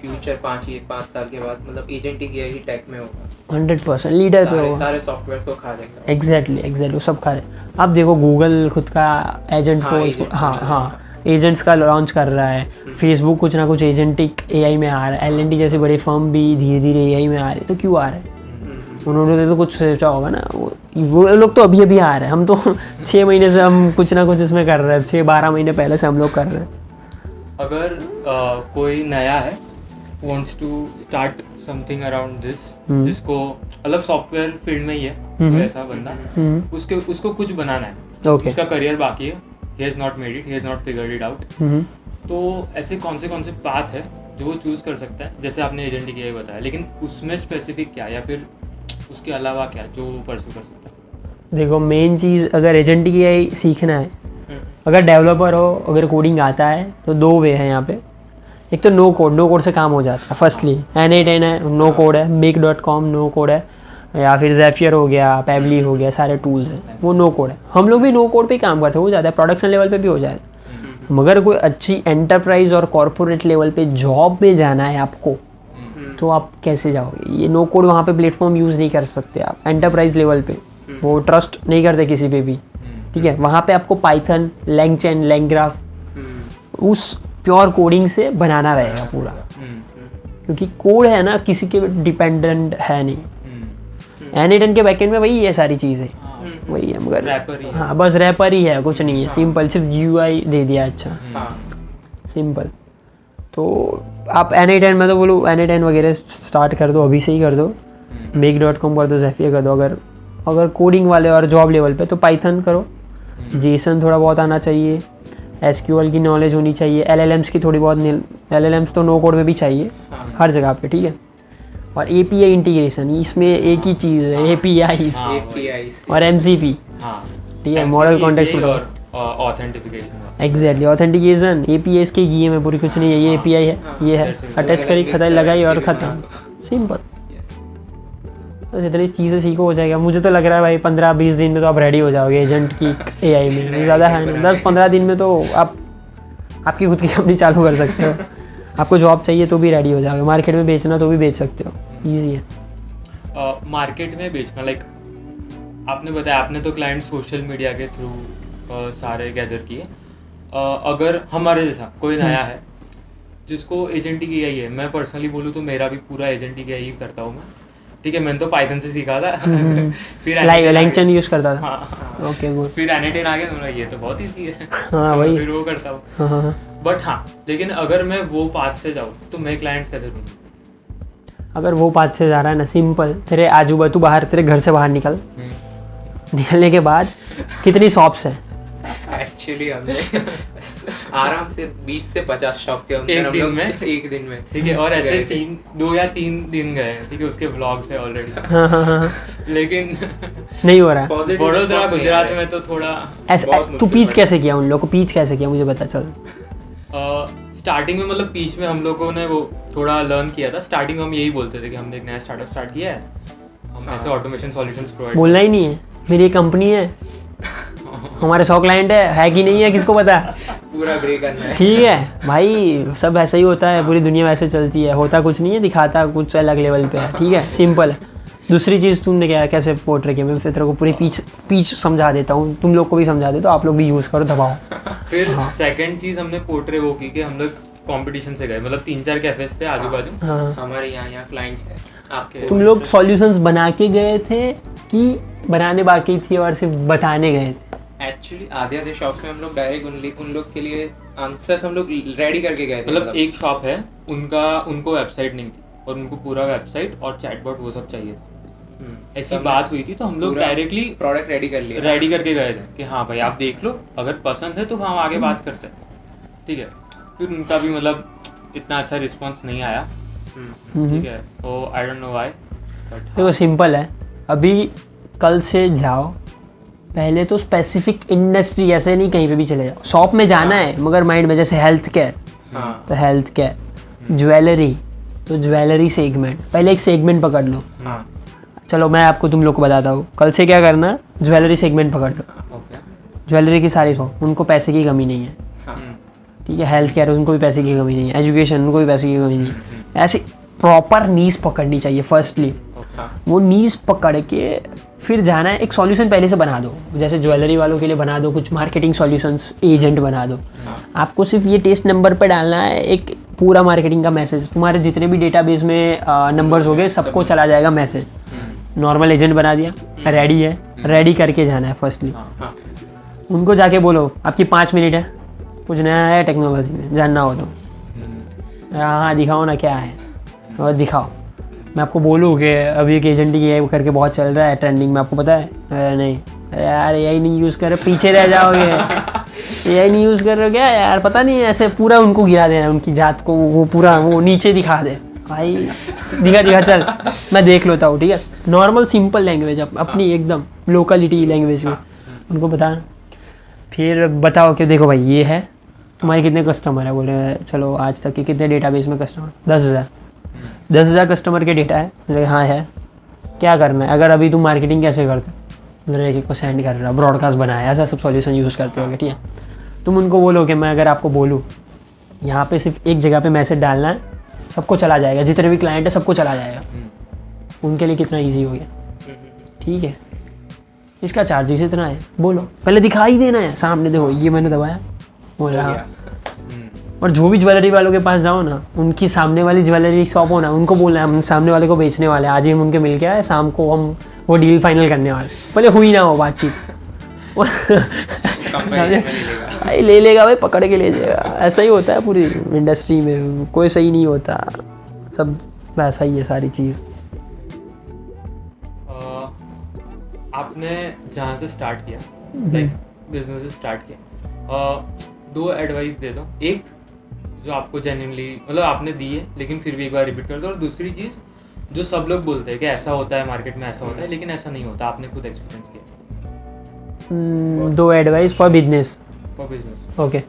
फ्यूचर 5 साल के बाद मतलब एजेंटिक एआई ही टेक में होगा, 100% लीडर पे होगा। सारे सॉफ्टवेयर्स को खा देगा। एग्जैक्टली वो सब खा रहे। अब देखो गूगल खुद का एजेंट फोर्स, हाँ एजेंट्स का लॉन्च कर रहा है। फेसबुक कुछ ना कुछ एजेंटिक एआई में आ रहा है। एल&टी जैसे बड़े फर्म भी धीरे धीरे एआई में आ रहे हैं। तो क्यों आ रहे हैं? उन्होंने तो कुछ सोचा होगा ना। वो लोग तो अभी अभी आ रहे हैं, हम तो 6 महीने से हम कुछ ना कुछ इसमें कर रहे हैं, 6-12 महीने पहले से हम लोग कर रहे हैं। अगर कोई नया है, wants to start something around this, जिसको मतलब सॉफ्टवेयर फील्ड में ही है कोई ऐसा बंदा, उसको कुछ बनाना है, Okay. उसका करियर बाकी है, he has not made it, he has not figured it out, तो ऐसे कौन से पाथ है जो वो चूज कर सकता है? जैसे आपने एजेंटिक एआई बताया, लेकिन उसमें स्पेसिफिक क्या, या फिर उसके अलावा क्या जो वो परस्यू कर सकता है? देखो मेन चीज़, अगर एजेंटिक एआई सीखना है, अगर डेवलपर हो, अगर कोडिंग आता है, तो 2 वे है यहाँ पे। एक तो नो कोड से काम हो जाता है। फर्स्टली N8N है, नो कोड है। make.com नो कोड है, या फिर ज़ेफियर हो गया, पैबली हो गया, सारे टूल्स हैं वो नो कोड है। हम लोग भी नो कोड पे ही काम करते हैं, हो जाता है, प्रोडक्शन लेवल पे भी हो जाता है। मगर कोई अच्छी एंटरप्राइज और कॉर्पोरेट लेवल पे जॉब में जाना है आपको, तो आप कैसे जाओगे? ये नो कोड वहाँ पे प्लेटफॉर्म यूज़ नहीं कर सकते आप। एंटरप्राइज लेवल पे वो ट्रस्ट नहीं करते किसी पे भी, ठीक है। वहाँ पे आपको पाइथन, लैंगचैन, लैंग्राफ, उस प्योर कोडिंग से बनाना रहेगा पूरा, क्योंकि कोड है ना किसी के डिपेंडेंट है नहीं। N8N के बैकएंड में वही है, सारी चीज़ें वही है, मगर रैपर ही है। हाँ बस रैपर ही है, कुछ नहीं है। सिंपल, सिर्फ GUI दे दिया, अच्छा सिंपल। तो आप N8N, मैं तो बोलूँ N8N वगैरह स्टार्ट कर दो, अभी से ही कर दो। make.com कर दो, ज़ेफियर कर दो। अगर कोडिंग वाले और जॉब लेवल पे तो पाइथन करो, जेसन थोड़ा बहुत आना चाहिए, SQL की नॉलेज होनी चाहिए, LLMs की थोड़ी बहुत, LLMs तो नो कोड में भी चाहिए हर जगह पे, ठीक है। और API इंटीग्रेशन, इसमें एक ही चीज़ है, APIs और MCP, ठीक है, मॉडल कॉन्टेक्स्ट और ऑथेंटिफिकेशन। एग्जैक्टली, ऑथेंटिकेशन APIs के ये में पूरी कुछ नहीं है, ये API है, ये है, अटैच करी, खत्म, लगाई और ख़त्म, सिंपल। बस इतनी चीज़ें सीखो, हो जाएगा। मुझे तो लग रहा है भाई 15-20 दिन में तो आप रेडी हो जाओगे एजेंट की AI में। ज़्यादा है ना, 10-15 दिन में तो आप आपकी खुद की कंपनी चालू कर सकते हो। आपको जॉब चाहिए तो भी रेडी हो जाओगे, मार्केट में बेचना तो भी बेच सकते हो, ईजी है। मार्केट में बेचना, लाइक आपने बताया, आपने तो क्लाइंट सोशल मीडिया के थ्रू सारे गैदर किए। अगर हमारे जैसा कोई नया है जिसको एजेंटिक एआई है, मैं पर्सनली बोलूँ तो मेरा भी पूरा एजेंटिक एआई करता हूँ मैं, ठीक है। मैंने तो पाइथन से सीखा था, फिर लैंगचैन यूज़ करता था। हाँ, ओके गुड। फिर N8N आ गया, तो ये तो बहुत ईजी है, हाँ वही, फिर वो करता हूँ। हाँ। बट हाँ, लेकिन अगर मैं वो पाथ से जाऊँ तो मैं क्लाइंट्स कैसे ढूंढूं? अगर वो पाथ से जा रहा है ना, सिंपल, तेरे आजू बाजू बाहर, तेरे घर से बाहर निकलने के बाद कितनी शॉप्स है? एक्चुअली हमने आराम से 20 से 50 शॉप के अंदर हम लोग एक दिन में, ठीक है। और ऐसे 2 या 3 दिन गए, ठीक है, उसके व्लॉग्स है ऑलरेडी। हाँ। लेकिन नहीं हो रहा। वडोदरा गुजरात में तो थोड़ा ऐसा तू पीच कैसे किया, उन लोगों को पीच कैसे किया, मुझे बता चल। स्टार्टिंग में मतलब पीच में हम लोगों ने वो थोड़ा लर्न किया था। स्टार्टिंग में हम यही बोलते थे कि हमने एक नया स्टार्टअप स्टार्ट किया है, हम ऐसे ऑटोमेशन सॉल्यूशंस प्रोवाइड। बोलना ही नहीं है, मेरी कंपनी है, हमारे 100 क्लाइंट है कि नहीं है, किसको पता? पूरा ग्रे करना है, ठीक है भाई, सब ऐसा ही होता है, पूरी दुनिया वैसे चलती है, होता कुछ नहीं है, दिखाता कुछ अलग लेवल पे है, ठीक है, सिंपल है। दूसरी चीज़ तुमने क्या कैसे पोर्ट्रे किया, मैं फिर तेरे को पूरी पीच समझा देता हूँ, तुम लोग को भी समझा देता हूँ, आप लोग भी यूज़ करो, दबाओ। फिर सेकंड चीज़ हमने पोर्ट्रे वो की कि हम लोग कंपटीशन से गए, मतलब 3-4 कैफेज थे आजू बाजू। हाँ, हमारे यहाँ क्लाइंट्स हैं आपके। तुम लोग सॉल्यूशंस बना के गए थे कि बनाने बाकी थी और सिर्फ बताने गए थे? एक्चुअली आधे शॉप्स में हम लोग डायरेक्ट उन लोग के लिए आंसर्स हम लोग रेडी करके गए थे। मतलब एक शॉप है, उनको वेबसाइट नहीं थी और उनको पूरा वेबसाइट और चैटबॉट वो सब चाहिए था। ऐसी बात हुई थी, तो हम लोग डायरेक्टली प्रोडक्ट रेडी करके गए थे कि हाँ भाई आप देख लो, अगर पसंद है तो हम आगे बात करते हैं, ठीक है। फिर उनका भी मतलब इतना अच्छा रिस्पॉन्स नहीं आया, ठीक है, तो आई डोंट नो व्हाई। देखो सिंपल है, अभी कल से जाओ, पहले तो स्पेसिफिक इंडस्ट्री, ऐसे नहीं कहीं पे भी चले जाओ, शॉप में जाना है मगर माइंड में, जैसे हेल्थ केयर तो हेल्थ केयर, ज्वेलरी, तो ज्वेलरी सेगमेंट, पहले एक सेगमेंट पकड़ लो। हाँ चलो मैं आपको तुम लोग को बताता हूँ, कल से क्या करना, ज्वेलरी सेगमेंट पकड़ लो। ओके ज्वेलरी की सारी शॉप, उनको पैसे की कमी नहीं है, हाँ ठीक है। हेल्थ केयर उनको भी पैसे की कमी नहीं है, एजुकेशन उनको भी पैसे की कमी नहीं है। ऐसे प्रॉपर नीज पकड़नी चाहिए फर्स्टली। हाँ वो नीज पकड़ के फिर जाना है, एक सॉल्यूशन पहले से बना दो, जैसे ज्वेलरी वालों के लिए बना दो कुछ मार्केटिंग सॉल्यूशंस, एजेंट बना दो। आपको सिर्फ ये टेस्ट नंबर पे डालना है एक पूरा मार्केटिंग का मैसेज, तुम्हारे जितने भी डेटाबेस में नंबर्स हो गए सबको चला जाएगा मैसेज। नॉर्मल एजेंट बना दिया, रेडी है, रेडी करके जाना है फर्स्टली। हाँ उनको जाके बोलो आपकी 5 मिनट है, कुछ नया है टेक्नोलॉजी में जानना हो तो हाँ दिखाओ ना क्या है, और दिखाओ। मैं आपको बोलूँ कि अभी एक एजेंट की ये करके बहुत चल रहा है ट्रेंडिंग में, आपको पता है? अरे नहीं, अरे यार AI नहीं यूज़ कर रहे, पीछे रह जाओगे। AI नहीं यूज़ कर रहे हो क्या यार, पता नहीं, ऐसे पूरा उनको गिरा देना, उनकी जात को वो पूरा वो नीचे दिखा दे भाई। दिखा चल मैं देख लेता हूँ, ठीक है। नॉर्मल सिंपल लैंग्वेज अपनी एकदम लोकलिटी लैंग्वेज में उनको बताना। फिर बताओ कि देखो भाई ये है, तुम्हारे कितने कस्टमर है? बोले चलो आज तक के कितने डेटाबेस में कस्टमर? 10,000 कस्टमर के डेटा है। बोले हाँ है। क्या करना है? अगर अभी तुम मार्केटिंग कैसे करते हो? एक को सेंड कर रहा, ब्रॉडकास्ट बनाया, ऐसा सब सॉल्यूशन यूज़ करते हो, ठीक है। तुम उनको बोलो कि मैं अगर आपको बोलूँ यहाँ पे सिर्फ एक जगह पे मैसेज डालना है, सबको चला जाएगा, जितने भी क्लाइंट है सबको चला जाएगा। उनके लिए कितना ईजी हो गया, ठीक है। इसका चार्जेस इतना है, बोलो, पहले दिखाई देना है सामने, देखो ये मैंने दबाया, बोल रहा। और जो भी ज्वेलरी वालों के पास जाओ ना, उनकी सामने वाली ज्वेलरी शॉप हो ना, उनको बोलना है हम सामने वाले को बेचने वाले हैं, आज ही हम उनके मिल के आए, शाम को हम वो डील फाइनल करने वाले, भले हुई ना हो बातचीत। भाई ले लेगा भाई, पकड़ के ले जाएगा। ऐसा ही होता है पूरी इंडस्ट्री में, कोई सही नहीं होता, सब वैसा ही है सारी चीज़। आपने जहाँ से स्टार्ट किया, लाइक बिजनेस से स्टार्ट किया, 2 एडवाइस दे दो। एक जो आपको जेन्युइनली मतलब आपने दी है लेकिन फिर भी एक बार रिपीट कर दो, और दूसरी चीज़ जो सब लोग बोलते हैं कि ऐसा होता है मार्केट में, ऐसा होता है, लेकिन ऐसा नहीं होता, आपने खुद एक्सपीरियंस किया। 2 advice for business. For business, okay.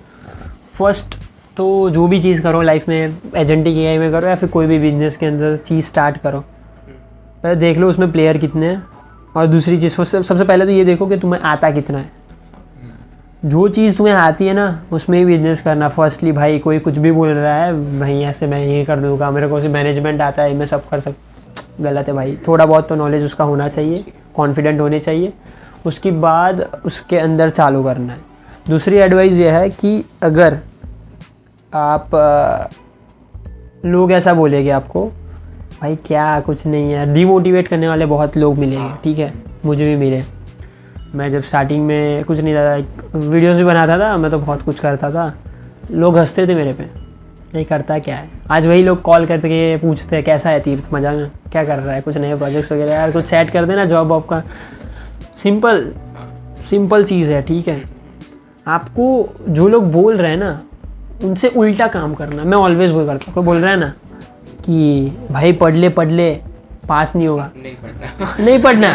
First तो जो भी चीज़ करो लाइफ में, एजेंटिक AI में करो या फिर कोई भी बिजनेस के अंदर चीज़ स्टार्ट करो, पहले देख लो उसमें प्लेयर कितने हैं। और दूसरी चीज़ सबसे पहले तो ये देखो कि तुम्हें आता कितना है। जो चीज़ तुम्हें आती है ना उसमें ही बिजनेस करना फर्स्टली। भाई कोई कुछ भी बोल रहा है भाई ऐसे मैं ये कर दूँगा, मेरे को मैनेजमेंट आता है, मैं सब कर सकता, गलत है भाई। थोड़ा बहुत तो नॉलेज उसका होना चाहिए, कॉन्फिडेंट होने चाहिए, उसके बाद उसके अंदर चालू करना है। दूसरी एडवाइस ये है कि अगर आप लोग ऐसा बोलेंगे आपको भाई क्या कुछ नहीं है, डिमोटिवेट करने वाले बहुत लोग मिलेंगे, ठीक है। मुझे भी मिले। मैं जब स्टार्टिंग में कुछ नहीं था, वीडियोस भी बनाता था, मैं तो बहुत कुछ करता था, लोग हंसते थे मेरे पे, नहीं करता क्या है। आज वही लोग कॉल करके पूछते हैं कैसा है तीर्थ, मज़ा में, क्या कर रहा है, कुछ नए प्रोजेक्ट्स वगैरह, यार कुछ सेट कर देना जॉब वॉब का। सिंपल चीज़ है, ठीक है। आपको जो लोग बोल रहे हैं ना उनसे उल्टा काम करना। मैं ऑलवेज वो करता हूँ, कोई बोल रहा है ना कि भाई पढ़ ले पास नहीं होगा, नहीं पढ़ना।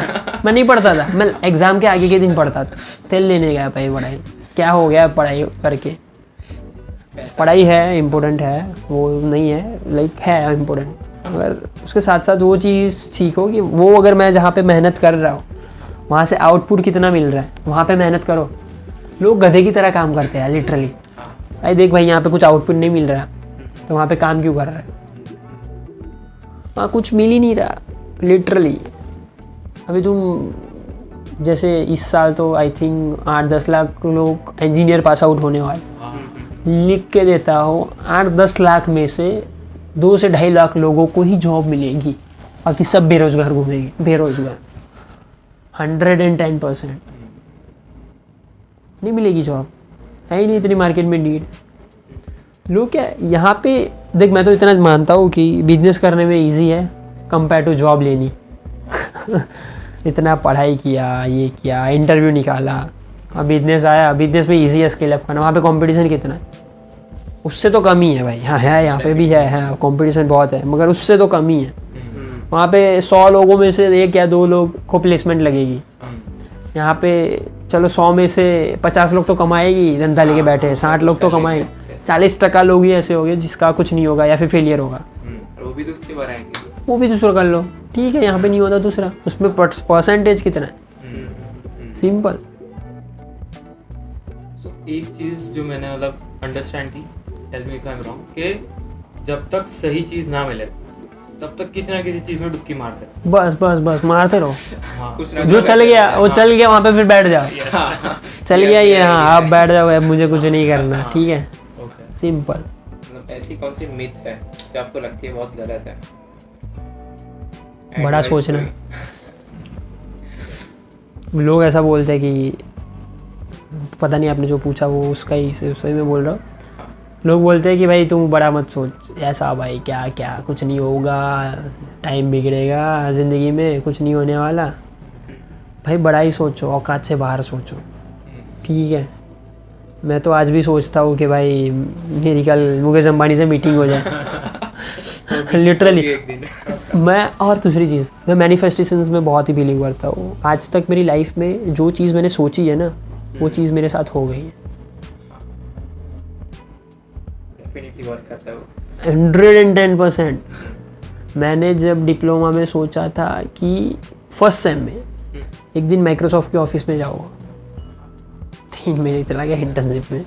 मैं नहीं पढ़ता था, मैं एग्ज़ाम के आगे के दिन पढ़ता था, तेल लेने गया भाई पढ़ाई, क्या हो गया पढ़ाई करके। पढ़ाई है इम्पोर्टेंट है, वो नहीं है लाइक है इम्पोर्टेंट, मगर उसके साथ साथ वो चीज़ सीखो कि वो अगर मैं जहाँ पे मेहनत कर रहा हूँ वहाँ से आउटपुट कितना मिल रहा है, वहाँ पे मेहनत करो। लोग गधे की तरह काम करते हैं लिटरली। भाई देख भाई यहाँ पे कुछ आउटपुट नहीं मिल रहा तो वहाँ पे काम क्यों कर रहा है, वहाँ कुछ मिल ही नहीं रहा लिटरली। अभी तुम जैसे इस साल तो आई थिंक 8-10 लाख लोग इंजीनियर पास आउट होने वाले, लिख के देता हो 8-10 लाख में से 2 से 2.5 लाख लोगों को ही जॉब मिलेगी, बाकी सब बेरोजगार घूमेंगे, बेरोजगार 110% नहीं मिलेगी जॉब, है ही नहीं इतनी मार्केट में नीड। लोग क्या यहाँ पे देख, मैं तो इतना मानता हूँ कि बिजनेस करने में इजी है कंपेयर टू जॉब लेनी। इतना पढ़ाई किया, ये किया, इंटरव्यू निकाला, अब बिजनेस आया, बिजनेस में इजी है स्केल अप करना। वहाँ पे कंपटीशन कितना है, उससे तो कम ही है भाई। हाँ है, यहाँ पे भी है कंपटीशन बहुत है, मगर उससे तो कम ही है। वहाँ पे 100 लोगों में से 1 या 2 लोग को प्लेसमेंट लगेगी। यहाँ पे चलो 100 में से 50 लोग तो कमाएगी, धंधा लेके बैठे हैं, 60 लोग तो कमाएंगे, 40% लोग ही ऐसे हो गए जिसका कुछ नहीं होगा या फिर फेलियर होगा। वो भी दूसरी बार आएंगे। वो भी दूसरा कर लो, ठीक है, यहाँ पे नहीं होता दूसरा, उसमें परसेंटेज कितना है, सिंपल। So, एक चीज़ जो मैंने मतलब अंडरस्टैंड की, tell me if I am wrong, कि जब तक सही चीज़ ना मिले तब तक किसी ना किसी चीज़ में डुबकी मारते रहो। बस बस बस मारते रहो, हाँ, कुछ ना जो कुछ चल गया वो हाँ, चल गया, वहाँ पे फिर बैठ जाओ, चल गया ये, हाँ आप Yeah. बैठ जाओ, अब मुझे कुछ नहीं करना, ठीक है, ओके। सिंपल। मतलब ऐसी कौन सी मिथ है जो आपको लगती है बहुत गलत है? बड़ा Advice सोचना। कोई? लोग ऐसा बोलते हैं कि, पता नहीं आपने जो पूछा वो उसका ही सही में बोल रहा हूँ, लोग बोलते हैं कि भाई तुम बड़ा मत सोच, ऐसा भाई क्या क्या कुछ नहीं होगा, टाइम बिगड़ेगा ज़िंदगी में, कुछ नहीं होने वाला। भाई बड़ा ही सोचो, औकात से बाहर सोचो, ठीक है। मैं तो आज भी सोचता हूँ कि भाई मेरी कल मुकेश अंबानी से मीटिंग हो जाए लिटरली। एक दिन मैं, और दूसरी चीज़, मैं मैनिफेस्टेशंस में बहुत ही बिलीव करता हूँ। आज तक मेरी लाइफ में जो चीज़ मैंने सोची है ना, वो चीज़ मेरे साथ हो गई है। डेफिनेटली वर्क करता है वो। 110%। मैंने जब डिप्लोमा में सोचा था कि फर्स्ट सेम में एक दिन माइक्रोसॉफ्ट के ऑफिस में जाऊँगा, 3 महीने चला गया इंटर्नशिप में,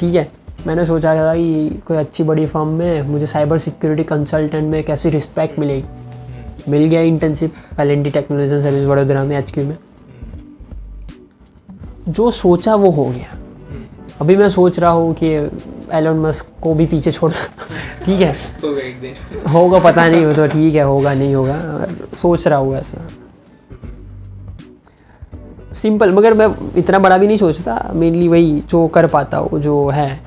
ठीक है। मैंने सोचा था कि कोई अच्छी बड़ी फर्म में मुझे साइबर सिक्योरिटी कंसल्टेंट में कैसी रिस्पेक्ट मिलेगी। मिल गया internship L&T technology service Vadodara में, HQ में। जो सोचा वो हो गया। अभी मैं सोच रहा हूँ कि एलोन मस्क को भी पीछे छोड़ सकता, ठीक है, तो एक दिन होगा पता नहीं, हो तो ठीक है, होगा नहीं होगा, सोच रहा हूँ ऐसा, सिंपल। मगर मैं इतना बड़ा भी नहीं सोचता, मेनली वही जो कर पाता हूँ, जो है।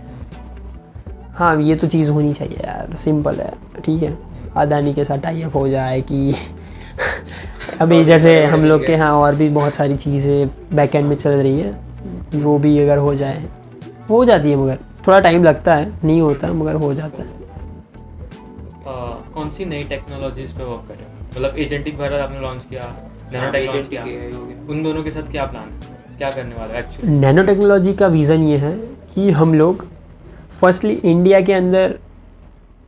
हाँ ये तो चीज़ होनी चाहिए यार, सिंपल है, ठीक है। अदानी के साथ टाई अप हो जाए कि अभी जैसे हम लोग के यहाँ और भी बहुत सारी चीज़ें बैकएंड में चल रही है, वो भी अगर हो जाए, हो जाती है, मगर थोड़ा टाइम लगता है, नहीं होता मगर हो जाता है। कौन सी नई टेक्नोलॉजीज पे वर्क कर रहे हो? मतलब एजेंटिक भारत आपने लॉन्च किया, नैनोटेक लॉन्च किया, उन दोनों के साथ क्या प्लान है, क्या करने वाला है एक्चुअली? नैनो टेक्नोलॉजी का विज़न ये है कि हम लोग फर्स्टली इंडिया के अंदर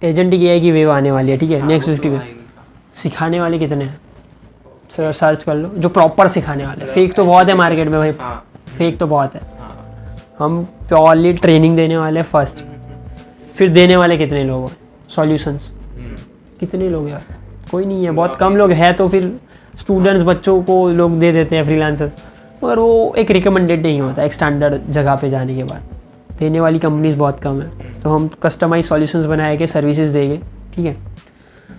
एजेंटिक AI की वेव आने वाली है, ठीक है, नेक्स्ट 50 में। सिखाने वाले कितने हैं सर, सर्च कर लो, जो प्रॉपर सिखाने वाले। फेक तो बहुत है मार्केट में भाई, फेक तो बहुत है। हम प्योरली ट्रेनिंग देने वाले फर्स्ट, फिर देने वाले कितने लोग हैं, सॉल्यूशंस कितने लोग हैं, कोई नहीं है, बहुत कम लोग हैं। तो फिर स्टूडेंट्स बच्चों को लोग दे देते हैं फ्रीलांसर, मगर वो एक रिकमेंडेड नहीं होता एक स्टैंडर्ड जगह पे जाने के बाद। देने वाली कंपनीज बहुत कम है, तो हम कस्टमाइज सॉल्यूशंस बनाए के सर्विसेज देंगे, ठीक है।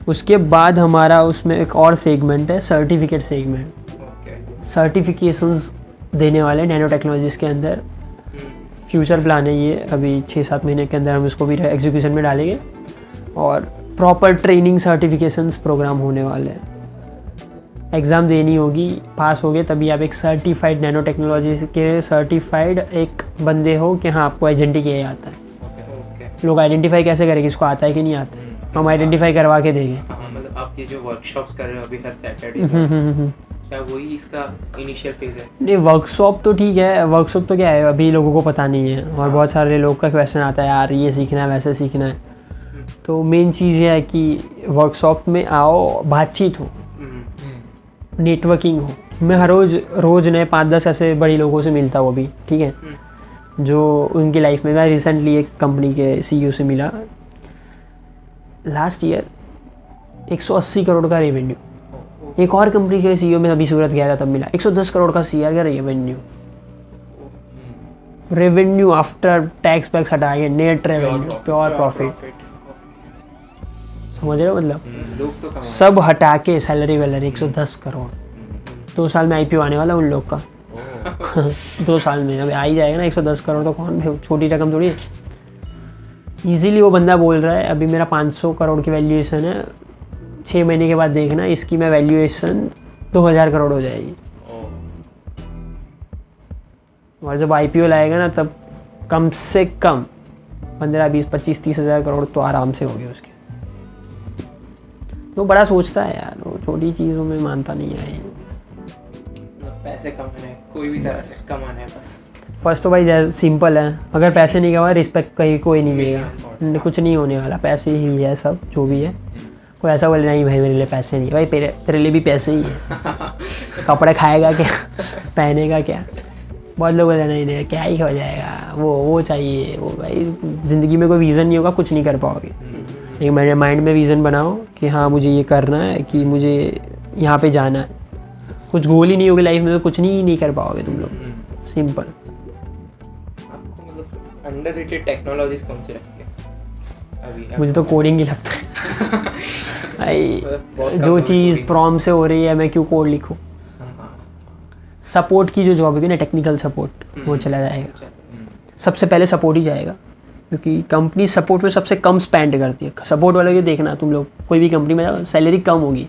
उसके बाद हमारा उसमें एक और सेगमेंट है, सर्टिफिकेट सेगमेंट। सर्टिफिकेशंस देने वाले नैनो टेक्नोलॉजीज़ के अंदर फ्यूचर प्लान है ये, अभी 6-7 महीने के अंदर हम इसको भी एग्जीक्यूशन में डालेंगे, और प्रॉपर ट्रेनिंग सर्टिफिकेशंस प्रोग्राम होने वाले हैं। एग्ज़ाम देनी होगी, पास हो गए तभी आप एक सर्टिफाइड नैनो टेक्नोलॉजी के सर्टिफाइड एक बंदे हो कि हाँ आपको एजेंटिक AI आता है। लोग आइडेंटिफाई कैसे करेंगे इसको आता है कि नहीं आता है, हम आइडेंटिफाई करवा के देंगे। मतलब आप ये जो वर्कशॉप्स कर रहे हो अभी हर सैटरडे, क्या वही इसका इनिशियल फेज है? नहीं, वर्कशॉप तो ठीक है, वर्कशॉप तो क्या है, अभी लोगों को पता नहीं है, और बहुत सारे लोग का क्वेश्चन आता है यार ये सीखना है वैसे सीखना है। तो मेन चीज़ ये है कि वर्कशॉप में आओ, बातचीत हो, नेटवर्किंग हो। मैं हर रोज़ नए 5-10 ऐसे बड़ी लोगों से मिलता हूँ अभी, ठीक है, जो उनकी लाइफ में। मैं रिसेंटली एक कंपनी के CEO से मिला, लास्ट ईयर 180 करोड़ का रेवेन्यू। एक और कंपनी के CEO में अभी सूरत गया था तब मिला, 110 करोड़ का CR का रेवेन्यू आफ्टर टैक्स वैक्स हटा के, नेट रेवेन्यू, प्योर प्रॉफिट। समझ रहे हो मतलब, लोग तो कमा सब हटा के सैलरी वैलरी 110 करोड़। 2 साल में IPO आने वाला उन लोग का 2 साल में अभी आ ही जाएगा ना 110 करोड़, तो कौन है, छोटी रकम थोड़ी है। ईजिली वो बंदा बोल रहा है अभी मेरा 500 करोड़ की वैल्यूएशन है, 6 महीने के बाद देखना इसकी मैं वैल्यूएशन 2000 करोड़ हो जाएगी। और जब IPO लाएगा ना तब कम से कम 15, 20, 25, 30 हज़ार करोड़ तो आराम से हो गए उसके। तो बड़ा सोचता है यार, वो छोटी चीज़ों में मानता नहीं है। पैसे कमाने हैं, कोई भी तरह से कमाना है बस। फर्स्ट तो भाई सिंपल है, अगर पैसे नहीं कमाए रिस्पेक्ट कहीं कोई नहीं देगा, कुछ नहीं होने वाला, पैसे ही है सब जो भी है। कोई ऐसा बोले नहीं भाई मेरे लिए पैसे नहीं है, भाई तेरे लिए भी पैसे ही है। कपड़े खाएगा क्या, पहनेगा क्या। बहुत लोग बोलते नहीं नहीं क्या ही हो जाएगा, वो चाहिए वो। भाई ज़िंदगी में कोई विज़न नहीं होगा, कुछ नहीं कर पाओगे। लेकिन मेरे माइंड में विज़न बनाओ कि हाँ मुझे ये करना है, कि मुझे यहाँ पे जाना है। कुछ गोल ही नहीं होगी लाइफ में तो कुछ नहीं कर पाओगे तुम लोग। सिंपल। आपको मतलब अंडररेटेड टेक्नोलॉजीज कौन सी लगती है अभी? मुझे तो कोडिंग ही लगता है भाई। बहुत जो कम चीज़ coding। प्रॉम से हो रही है मैं क्यों कोड लिखूँ। सपोर्ट की जो जॉब होगी ना, टेक्निकल सपोर्ट, वो चला जाएगा। सबसे पहले सपोर्ट ही जाएगा, क्योंकि कंपनी सपोर्ट में सबसे कम स्पेंड करती है। सपोर्ट वाले को देखना तुम लोग, कोई भी कंपनी में जाओ सैलरी कम होगी।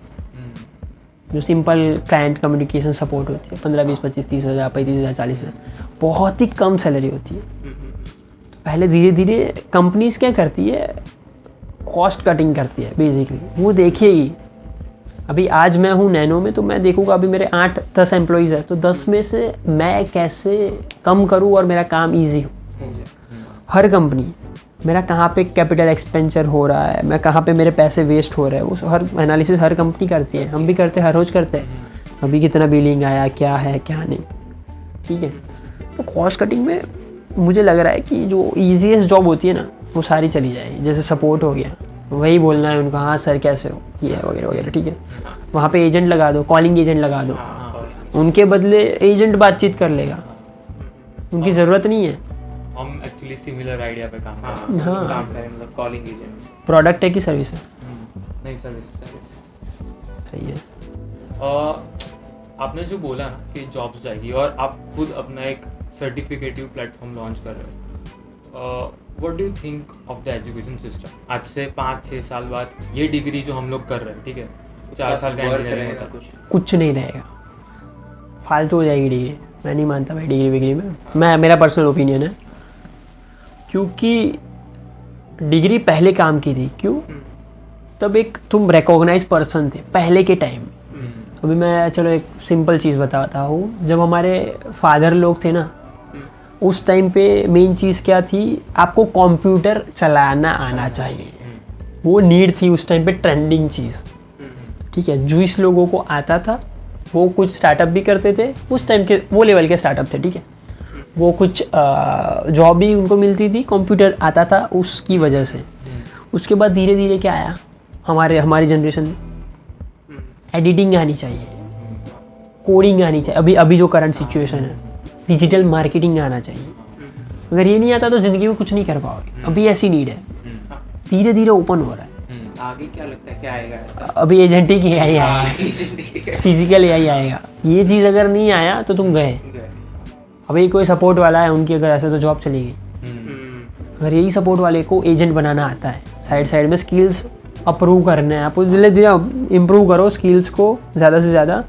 जो सिंपल क्लाइंट कम्युनिकेशन सपोर्ट होती है 15, 20, 25, 30 हज़ार, 35 हज़ार, 40 हज़ार, बहुत ही कम सैलरी होती है। तो पहले धीरे धीरे कंपनीज क्या करती है, कॉस्ट कटिंग करती है बेसिकली। वो देखिएगी, अभी आज मैं हूँ नैनो में, तो मैं देखूँगा अभी मेरे 8-10 एम्प्लॉइज़ है, तो 10 में से मैं कैसे कम करूँ और मेरा काम ईजी हो। हर कंपनी मेरा कहाँ पे कैपिटल एक्सपेंचर हो रहा है, मैं कहाँ पे मेरे पैसे वेस्ट हो रहे हैं, वो हर एनालिसिस हर कंपनी करती है। हम भी करते हैं, हर रोज़ करते हैं। अभी कितना बिलिंग आया, क्या है क्या नहीं, ठीक है। तो कॉस्ट कटिंग में मुझे लग रहा है कि जो ईजीएस्ट जॉब होती है ना, वो सारी चली जाएगी। जैसे सपोर्ट हो गया, वही बोलना है उनको, हाँ सर कैसे हो, ये वगैरह वगैरह, ठीक है। वहाँ पे एजेंट लगा दो, कॉलिंग एजेंट लगा दो, उनके बदले एजेंट बातचीत कर लेगा, उनकी ज़रूरत नहीं है। हम एक्चुअली सिमिलर आइडिया पे काम कर हाँ, रहे हाँ। काम करें मतलब कॉलिंग एजेंट्स। प्रोडक्ट है कि सर्विस है? हैं। नहीं सर्विस। सही है। आपने जो बोला ना कि जॉब्स जाएगी और आप खुद अपना एक सर्टिफिकेटिव प्लेटफॉर्म लॉन्च कर रहे हो, what do you think of the education system? आज से 5-6 साल बाद ये डिग्री जो हम लोग कर रहे हैं, ठीक है, 4 साल का इंजीनियरिंग होता है, कुछ नहीं रहेगा, फालतू हो जाएगी डिग्री। मैं नहीं मानता भाई डिग्री विग्री में। मेरा पर्सनल ओपिनियन है, क्योंकि डिग्री पहले काम की थी। क्यों? तब एक तुम रिकॉग्नाइज पर्सन थे पहले के टाइम। अभी मैं चलो एक सिंपल चीज़ बताता हूँ। जब हमारे फादर लोग थे ना, उस टाइम पे मेन चीज़ क्या थी, आपको कंप्यूटर चलाना आना चाहिए। वो नीड थी उस टाइम पे, ट्रेंडिंग चीज़, ठीक है। जो इस लोगों को आता था, वो कुछ स्टार्टअप भी करते थे उस टाइम के, वो लेवल के स्टार्टअप थे, ठीक है। वो कुछ जॉब भी उनको मिलती थी, कंप्यूटर आता था उसकी वजह से। उसके बाद धीरे धीरे क्या आया, हमारी जनरेशन, एडिटिंग आनी चाहिए, कोडिंग आनी चाहिए। अभी जो करंट सिचुएशन है, डिजिटल मार्केटिंग आना चाहिए। अगर ये नहीं आता तो ज़िंदगी में कुछ नहीं कर पाओगे। अभी ऐसी नीड है, धीरे धीरे ओपन हो रहा है। आगे क्या लगता है क्या आएगा ऐसा? अभी एजेंटिक एआई आएगा, फिजिकल एआई आएगा। ये चीज़ अगर नहीं आया तो तुम गए। अभी कोई सपोर्ट वाला है, उनकी अगर ऐसे तो जॉब चलेगी। अगर यही सपोर्ट वाले को एजेंट बनाना आता है, साइड में स्किल्स अप्रूव करने हैं, आप धीरे धीरे इम्प्रूव करो स्किल्स को, ज़्यादा से ज़्यादा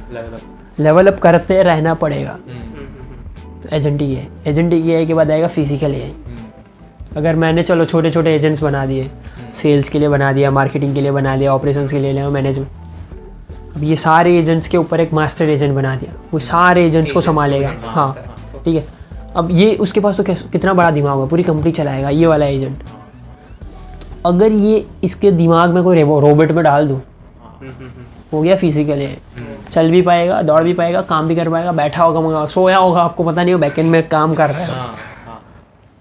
लेवल अप करते रहना पड़ेगा। तो एजेंटिक एआई के बाद आएगा फिजिकल एआई। अगर मैंने चलो छोटे छोटे एजेंट्स बना दिए, सेल्स के लिए बना दिया, मार्केटिंग के लिए बना दिया, ऑपरेशंस के लिए मैनेजमेंट, अब ये सारे एजेंट्स के ऊपर एक मास्टर एजेंट बना दिया, वो सारे एजेंट्स को संभालेगा। हाँ ठीक है। अब ये उसके पास तो कितना बड़ा दिमाग है, पूरी कंपनी चलाएगा ये वाला एजेंट। तो अगर ये इसके दिमाग में कोई रोबोट में डाल दूँ, हो गया फिजिकल है। चल भी पाएगा, दौड़ भी पाएगा, काम भी कर पाएगा, बैठा होगा मगर सोया होगा, आपको पता नहीं हो बैकएंड में काम कर रहा है।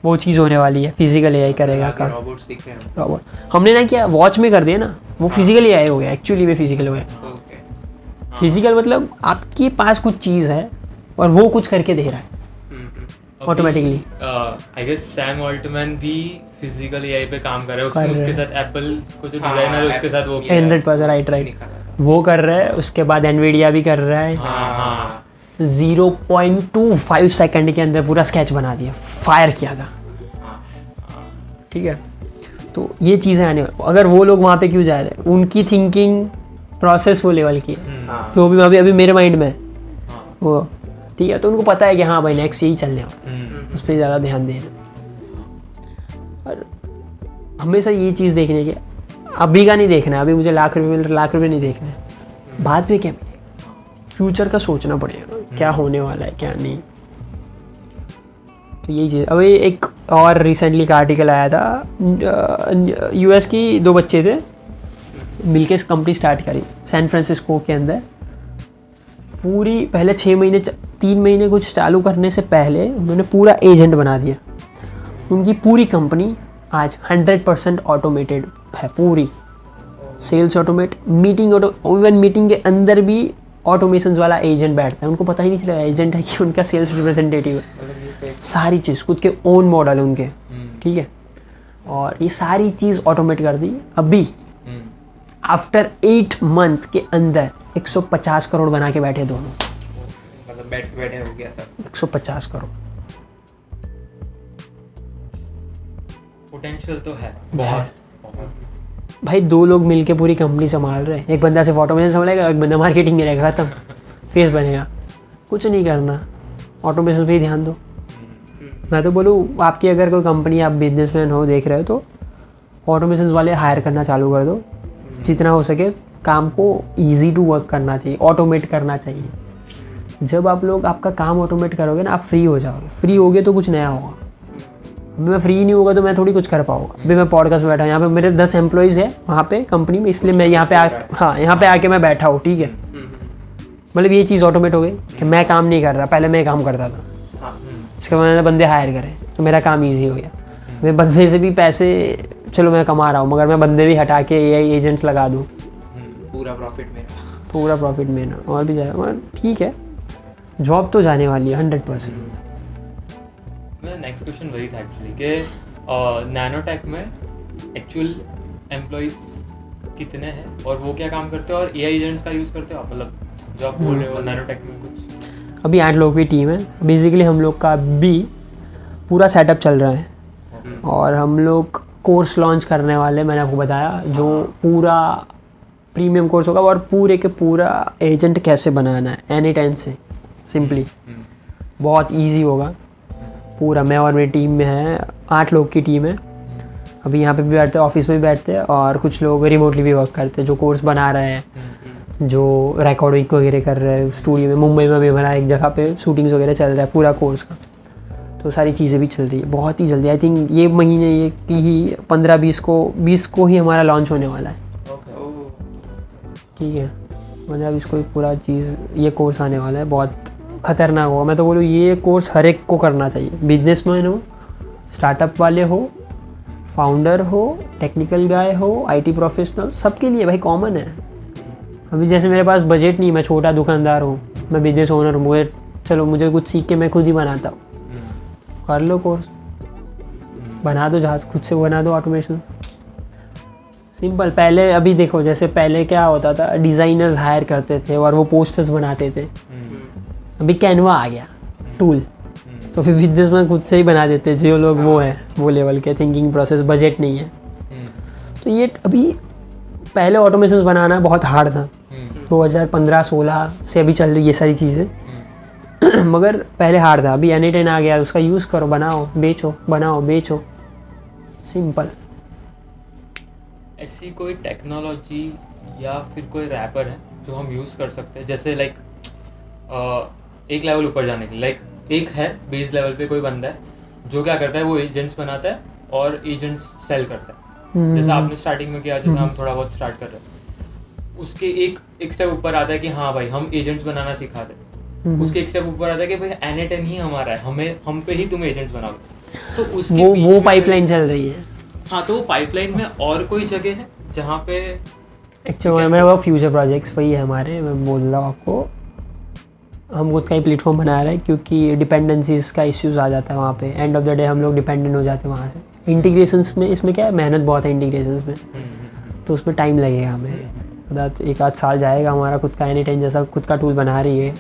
वो चीज़ होने वाली है, फिजिकल एआई करेगा काम। रोबोट्स दिख रहे हैं। रोबोट हमने ना क्या वॉच में कर दिया ना, वो फिजिकल एआई हो गया, एक्चुअली में फिजिकल हो गया। फिजिकल मतलब आपके पास कुछ चीज़ है और वो कुछ करके दे रहा है automatically. I guess Sam Altman भी फिजिकल एआई पे काम कर रहा है, उसके साथ एप्पल को जो डिजाइनर है उसके साथ वो 100% राइट वो कर रहा है। उसके बाद एनवीडिया भी कर रहा है। 0.25 सेकंड के अंदर पूरा स्केच बना दिया, फायर किया था, ठीक है। तो ये चीज़ें आने, अगर वो लोग वहाँ पे क्यों जा रहे हैं, उनकी थिंकिंग प्रोसेस वो लेवल की है, जो भी अभी मेरे माइंड में वो, ठीक है। तो उनको पता है कि हाँ भाई नेक्स्ट यही चलने वाला, उस पर ज़्यादा ध्यान दे रहे हैं। और हमेशा ये चीज़ देखने की, अभी का नहीं देखना है, अभी मुझे लाख रुपए नहीं देखना है, बाद में क्या मिलेगा, फ्यूचर का सोचना पड़ेगा क्या होने वाला है क्या नहीं। तो यही चीज़। अभी एक और रिसेंटली का आर्टिकल आया था, यूएस की 2 बच्चे थे, मिलके इस कंपनी स्टार्ट करी सैन फ्रांसिस्को के अंदर। पूरी पहले 6 महीने 3 महीने कुछ चालू करने से पहले उन्होंने पूरा एजेंट बना दिया। उनकी पूरी कंपनी आज 100% ऑटोमेटेड है, पूरी sales automate, meeting even meeting के अंदर भी ऑटोमेशन वाला एजेंट बैठता है। उनको पता ही नहीं चला एजेंट है कि उनका सेल्स रिप्रेजेंटेटिव है। सारी चीज़ खुद के ओन मॉडल है उनके, ठीक है, और ये सारी चीज़ ऑटोमेट कर दी। अभी आफ्टर 8 मंथ के अंदर 150 करोड़ बना के बैठे दोनों, मतलब बैठे हो गया सर 150 करोड़। पोटेंशियल तो है बहुत। भाई 2 लोग मिलके पूरी कंपनी संभाल रहे हैं। एक बंदा सिर्फ ऑटोमेशन संभालेगा, एक बंदा मार्केटिंग करेगा, खत्म, फेस बनेगा, कुछ नहीं करना, ऑटोमेशन पे ही ध्यान दो। मैं तो बोलूँ आपकी अगर कोई कंपनी, आप बिजनेसमैन हो देख रहे हो तो ऑटोमेशन वाले हायर करना चालू कर दो। जितना हो सके काम को ईजी टू वर्क करना चाहिए, ऑटोमेट करना चाहिए। जब आप लोग आपका काम ऑटोमेट करोगे ना, आप फ्री हो जाओगे। फ्री होगे तो कुछ नया होगा। अभी मैं फ्री नहीं होगा तो मैं थोड़ी कुछ कर पाऊँगा। अभी मैं पॉडकास्ट में बैठा हूँ, यहाँ पे मेरे 10 एम्प्लॉइज़ हैं वहाँ पे कंपनी में, इसलिए मैं यहाँ पे यहाँ पे आके मैं बैठा हूँ, ठीक है। मतलब ये चीज़ ऑटोमेट हो गई कि मैं काम नहीं कर रहा, पहले मैं काम करता था, इसके बाद मैंने बंदे हायर करे तो मेरा काम ईजी हो गया। मैं बंदे से भी पैसे चलो मैं कमा रहा हूँ, मगर मैं बंदे भी हटा के AI एजेंट्स लगा दूँ, पूरा प्रॉफिट मेरा और भी जाएगा। मगर ठीक है, जॉब तो जाने वाली है 100%। मेरा नेक्स्ट क्वेश्चन वही था एक्चुअली कि नैनोटेक में एक्चुअल एम्प्लॉइज कितने हैं और वो क्या काम करते हो, और AI एजेंट्स का यूज़ करते हो आप, मतलब जो आप बोल रहे हो नैनोटेक में कुछ? अभी 8 लोगों की टीम है। बेसिकली हम लोग का भी पूरा सेटअप चल रहा है और हम लोग कोर्स लॉन्च करने वाले, मैंने आपको बताया, जो पूरा प्रीमियम कोर्स होगा और पूरे के पूरा एजेंट कैसे बनाना है N8N से सिंपली, बहुत इजी होगा पूरा। मैं और मेरी टीम में है 8 लोग की टीम है। अभी यहाँ पे भी बैठते हैं, ऑफिस में भी बैठते हैं, और कुछ लोग रिमोटली भी वर्क करते हैं, जो कोर्स बना रहे हैं, जो रिकॉर्डिंग वगैरह कर रहे हैं स्टूडियो में। मुंबई में भी हमारा एक जगह पे शूटिंग्स वगैरह चल रहा है पूरा कोर्स का, तो सारी चीज़ें भी चल रही है बहुत ही जल्दी। आई थिंक ये महीने ये की ही 15-20 को ही हमारा लॉन्च होने वाला है, ठीक है। 15-20 को पूरा चीज़ ये कोर्स आने वाला है, बहुत ख़तरनाक होगा। मैं तो बोलूँ ये कोर्स हर एक को करना चाहिए, बिजनेसमैन हो, स्टार्टअप वाले हो, फाउंडर हो, टेक्निकल गाय हो, IT प्रोफेशनल, सबके लिए भाई कॉमन है। अभी जैसे मेरे पास बजट नहीं, मैं छोटा दुकानदार हूँ, मैं बिजनेस ओनर हूँ, मुझे कुछ सीख के मैं खुद ही बनाता हूँ, कर लो कोर्स, बना दो जहाज, खुद से बना दो ऑटोमेशन, सिंपल। पहले अभी देखो, जैसे पहले क्या होता था, डिज़ाइनर्स हायर करते थे और वो पोस्टर्स बनाते थे। अभी कैनवा आ गया टूल, तो फिर बिजनेसमैन खुद से ही बना देते, जो लोग वो है वो लेवल के, थिंकिंग प्रोसेस, बजट नहीं है। तो ये अभी पहले ऑटोमेशन बनाना बहुत हार्ड था, 2015-16 से अभी चल रही ये सारी चीज़ें मगर पहले हार्ड था। अभी N8N आ गया, उसका यूज़ करो, बनाओ बेचो, बनाओ बेचो, सिंपल। ऐसी कोई टेक्नोलॉजी या फिर कोई रैपर है जो हम यूज़ कर सकते हैं, जैसे लाइक एक लेवल ऊपर जाने के लिए? लाइक एक है बेस लेवल पे कोई बंदा है जो क्या करता है, वो एजेंट्स बनाता है और एजेंट्स सेल करता है, जैसे आपने स्टार्टिंग में किया, जैसे हम थोड़ा बहुत स्टार्ट कर रहे हैं। उसके एक स्टेप ऊपर आता है कि हाँ भाई हम एजेंट्स बनाना सिखा दें। उसके एक स्टेप ऊपर आता है कि भाई N8N ही हमारा है, हम पे ही तुम एजेंट्स बनाओगे। तो उसके वो पाइपलाइन चल रही है। हाँ, तो वो पाइपलाइन में और कोई जगह है जहाँ पे एक्चुअली मेरा वो फ्यूचर प्रोजेक्ट्स वही है हमारे। मैं बोल रहा हूँ आपको, हम खुद का ही प्लेटफॉर्म बना रहे हैं, क्योंकि डिपेंडेंसीज का इश्यूज आ जाता है वहाँ पे। एंड ऑफ द डे हम लोग डिपेंडेंट हो जाते हैं वहाँ से। इंटीग्रेशंस में, इसमें क्या है, मेहनत बहुत है इंटीग्रेशंस में, तो उसमें टाइम लगेगा हमें, 1-8 साल जाएगा। हमारा खुद का N8N जैसा खुद का टूल बना रही है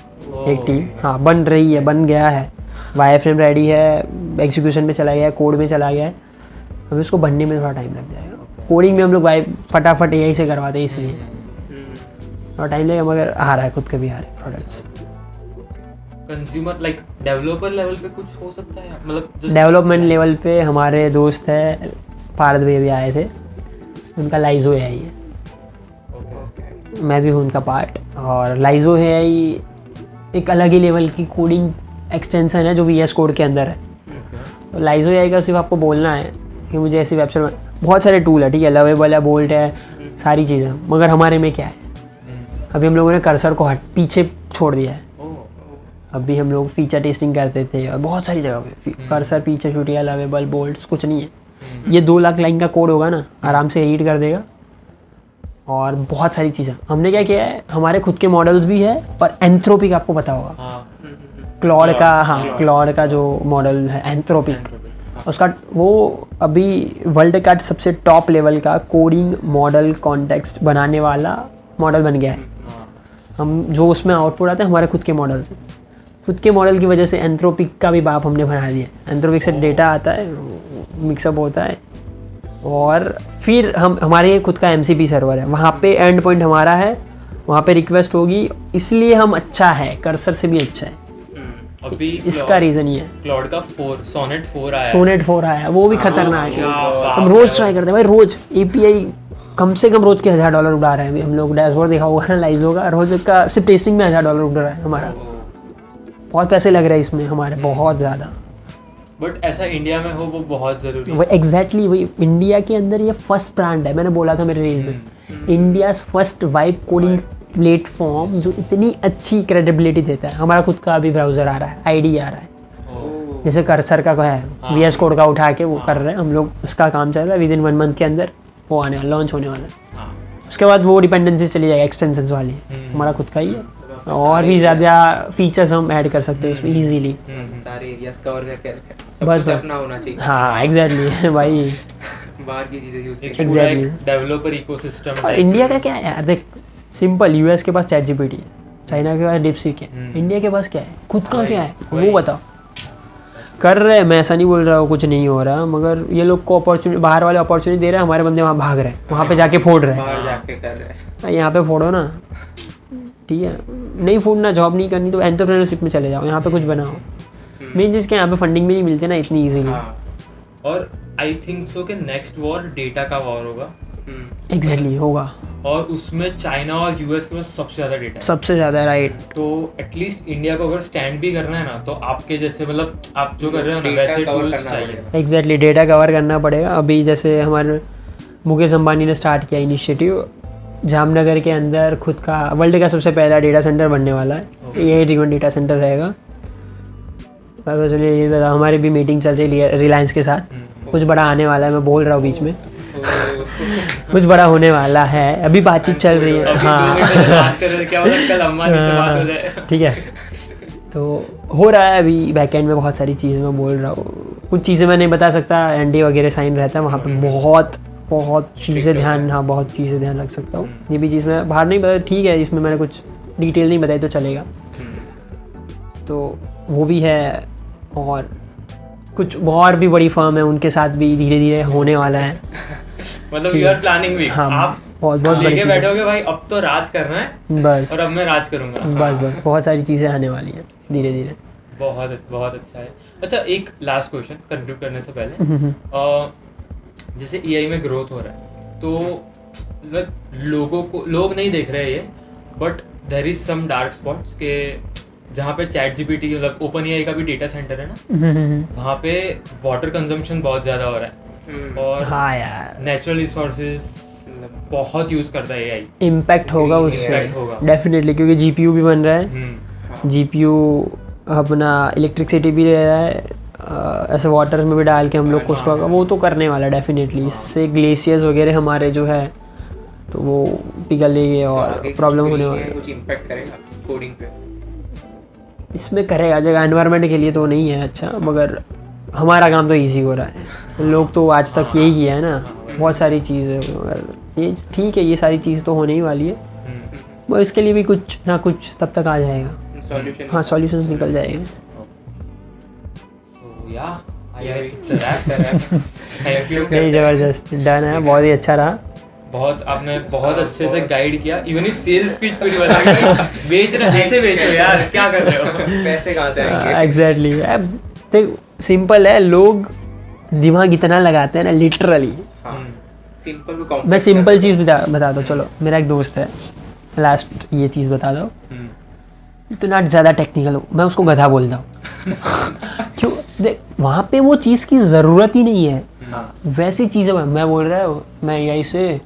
एक टीम, हाँ बन रही है, बन गया है, वायरफ्रेम रेडी है, एग्जीक्यूशन में चला गया है, कोड में चला गया है। अभी उसको बनने में थोड़ा टाइम लग जाएगा। कोडिंग में हम लोग फटाफट AI से करवाते हैं, इसलिए थोड़ा टाइम लगेगा, मगर आ रहा है, खुद के भी आ रहे हैं products. Consumer like developer level पे कुछ हो सकता है, मतलब डेवलपमेंट लेवल पे हमारे दोस्त है पारद भैया भी आए थे, उनका लाइजो AI है, मैं भी हूँ उनका पार्ट। और लाइजो AI एक अलग ही लेवल की कोडिंग एक्सटेंशन है जो VS कोड के अंदर है। तो लाइजो AI का सिर्फ आपको बोलना है कि मुझे ऐसी वेबसाइट, बहुत सारे टूल है, ठीक है, लवेबल है, बोल्ट है, सारी चीज़ें, मगर हमारे में क्या है, अभी हम लोगों ने कर्सर को पीछे छोड़ दिया है। अभी हम लोग फीचर टेस्टिंग करते थे और बहुत सारी जगह पे कर्सर पीछे छूट गया, लवेबल, बोल्ट्स कुछ नहीं है। ये 2 लाख लाइन का कोड होगा ना, आराम से रीड कर देगा। और बहुत सारी चीज़ें हमने क्या किया है, हमारे खुद के मॉडल्स भी है और एंथ्रोपिक आपको पता होगा, क्लॉड का, हाँ क्लॉड का जो मॉडल है एंथ्रोपिक, उसका वो अभी वर्ल्ड का सबसे टॉप लेवल का कोडिंग मॉडल कॉन्टेक्स्ट बनाने वाला मॉडल बन गया है। हम जो उसमें आउटपुट आते हैं हमारे खुद के मॉडल से, खुद के मॉडल की वजह से एंथ्रोपिक का भी बाप हमने बना दिया। एंथ्रोपिक से डेटा आता है, मिक्सअप होता है और फिर हमारे खुद का MCP सर्वर है, वहाँ पे एंड पॉइंट हमारा है, वहाँ पे रिक्वेस्ट होगी, इसलिए हम अच्छा है, कर्सर से भी अच्छा है। अभी इसका रीज़न ये है। क्लॉड का सोनेट 4 आया है, वो भी खतरनाक है। हम रोज़ ट्राई करते हैं भाई, रोज़ API कम से कम रोज़ के $1000 उड़ा रहे हैं। अभी हम लोग डैशबोर्ड देखा होगा, एनालाइज होगा, रोज़ का सिर्फ टेस्टिंग में $1000 उड़ रहा है हमारा। बहुत पैसे लग रहे हैं इसमें हमारे, बहुत ज़्यादा। बट ऐसा इंडिया में हो वो बहुत ज़रूरी है। वो एग्जैक्टली वही, इंडिया के अंदर ये फर्स्ट ब्रांड है, मैंने बोला था मेरे रील में, India first vibe coding platform जो इतनी अच्छी क्रेडिबिलिटी देता है। हमारा खुद का अभी ब्राउज़र आ रहा है, ID आ रहा है, जैसे कर्सर का है, VS कोड का उठा के वो कर रहे हैं हम लोग, उसका काम चल रहा है। विदिन 1 मंथ के अंदर वो आने वाला, लॉन्च होने वाला है। उसके बाद वो डिपेंडेंसी चली जाएगा एक्सटेंशंस वाली, हमारा खुद का ही है, और भी ज़्यादा फीचर्स हम ऐड कर सकते हैं उसमें इजीली। सारे एरियाज कवर करके बस अपना होना चाहिए। हाँ एग्जैक्टली भाई, बाहर की चीज़ें यूज़ एक करके। पूरा Exactly. एक डेवलपर इकोसिस्टम। और इंडिया का क्या है यार, देख सिंपल, US के पास ChatGPT है, चाइना के पास DeepSeek है, इंडिया के पास क्या है, खुद का क्या है, वो बताओ। कर रहे हैं, मैं ऐसा नहीं बोल रहा हूँ कुछ नहीं हो रहा, मगर ये लोग को अपॉर्चुनिटी, बाहर वाले अपॉर्चुनिटी दे रहे हैं, हमारे बंदे वहाँ भाग रहे हैं, वहाँ पे जाके फोड़ रहे हैं। बाहर जाके कर रहे हैं। यहाँ पे फोड़ो ना, ठीक है, नहीं फोड़ना, जॉब नहीं करनी तो एंटरप्रेन्योरशिप में चले जाओ, यहाँ पे कुछ बनाओ। मेन चीज़ क्या, यहाँ पे फंडिंग भी नहीं मिलती ना इतनी ईजीली। और आई थिंक सो कि नेक्स्ट वॉर डेटा का वॉर होगा। एग्जैक्टली होगा, और उसमें चाइना और US के पास सबसे ज़्यादा डेटा है। सबसे ज़्यादा, राइट। तो एटलीस्ट इंडिया को अगर स्टैंड भी करना है ना, तो आपके जैसे मतलब आप जो कर रहे हो ना Data वैसे cover टूल्स करना चाहिए। पड़ेगा। एग्जैक्टली डेटा कवर करना पड़ेगा। अभी जैसे हमारे मुकेश अंबानी ने स्टार्ट किया इनिशिएटिव, जामनगर के अंदर खुद का वर्ल्ड का सबसे पहला डेटा सेंटर बनने वाला है, ये ड्रिवन डेटा सेंटर रहेगा। ये बता, हमारी भी मीटिंग चल रही है रिलायंस के साथ, कुछ बड़ा आने वाला है, मैं बोल रहा हूँ बीच में, कुछ बड़ा होने वाला है, अभी बातचीत चल रही है। अभी 2 मिनट में बात कर रहे थे, क्या मतलब कल अंबानी से बात हो जाए। ठीक है, तो हो रहा है अभी बैकएंड में बहुत सारी चीज़ें, मैं बोल रहा हूँ, कुछ चीज़ें मैं नहीं बता सकता, NDA वगैरह साइन रहता है वहाँ पे, बहुत चीज़ें ध्यान, हाँ बहुत चीज़ें ध्यान रख सकता हूँ। ये भी चीज़ मैं बाहर नहीं बता, ठीक है, इसमें मैंने कुछ डिटेल नहीं बताई तो चलेगा। तो वो भी है, और कुछ और भी बड़ी फर्म है, उनके साथ भी धीरे धीरे होने वाला है। मतलब यू आर प्लानिंग बिग। हाँ, आप बहुत बड़ी लेके चीज़ है। बैठोगे भाई, अब तो राज करना है बस और अब मैं राज करूंगा। बस बहुत सारी चीज़ें आने वाली हैं धीरे धीरे। बहुत बहुत अच्छा है। अच्छा, एक लास्ट क्वेश्चन कंक्लूड करने से पहले, जैसे AI में ग्रोथ हो रहा है, तो लोग नहीं देख रहे ये, but there is some dark spots के जहाँ पे ChatGPT की, मतलब OpenAI का भी डेटा सेंटर है ना, वहाँ पे वाटर कंजम्पशन बहुत ज़्यादा हो रहा है, और हाँ यार, नेचुरल रिसोर्सेज बहुत यूज़ करता है AI। इम्पैक्ट होगा उससे Impact होगा। डेफिनेटली, क्योंकि GPU भी बन रहा है, GPU अपना इलेक्ट्रिसिटी भी ले रहा है, ऐसे वाटर में भी डाल के हम लोग को उसको, वो तो करने वाला डेफिनेटली। इससे ग्लेशियर्स वगैरह हमारे जो है तो वो पिघलेंगे और प्रॉब्लम होने वाली है। कुछ इम्पैक्ट करेगा कोडिंग पे? इसमें करेगा, जगह एनवायरनमेंट के लिए तो नहीं है अच्छा, मगर हमारा काम तो इजी हो रहा है। लोग तो आज तक यही किया है ना, बहुत सारी चीज़ें, मगर ये ठीक है, ये सारी चीज़ तो होने ही वाली है, और इसके लिए भी कुछ ना कुछ तब तक आ जाएगा, सॉल्यूशन। हाँ सॉल्यूशंस निकल जाएंगे। So yeah, I guess it's a wrap. Thank you. नहीं, ज़बरदस्त डन है, बहुत ही अच्छा रहा। बहुत आपने बहुत अच्छे से गाइड किया, इवन इफ सेल्स पिच पूरी बता दी। बेच रहे ऐसे बेचो यार, क्या कर रहे हो? पैसे कहाँ से आएंगे? एग्जैक्टली, देख सिंपल है, लोग दिमाग इतना लगाते हैं ना लिटरली। सिंपल को मैं सिंपल चीज़ बता दो, चलो मेरा एक दोस्त है, लास्ट ये चीज़ बता दो, इतना ज़्यादा टेक्निकल हो, मैं उसको गधा बोलता हूँ। क्यों? देख वहाँ पे वो चीज़ की ज़रूरत ही नहीं है, वैसी चीज़ें मैं बोल रहा हूँ, मैं AI से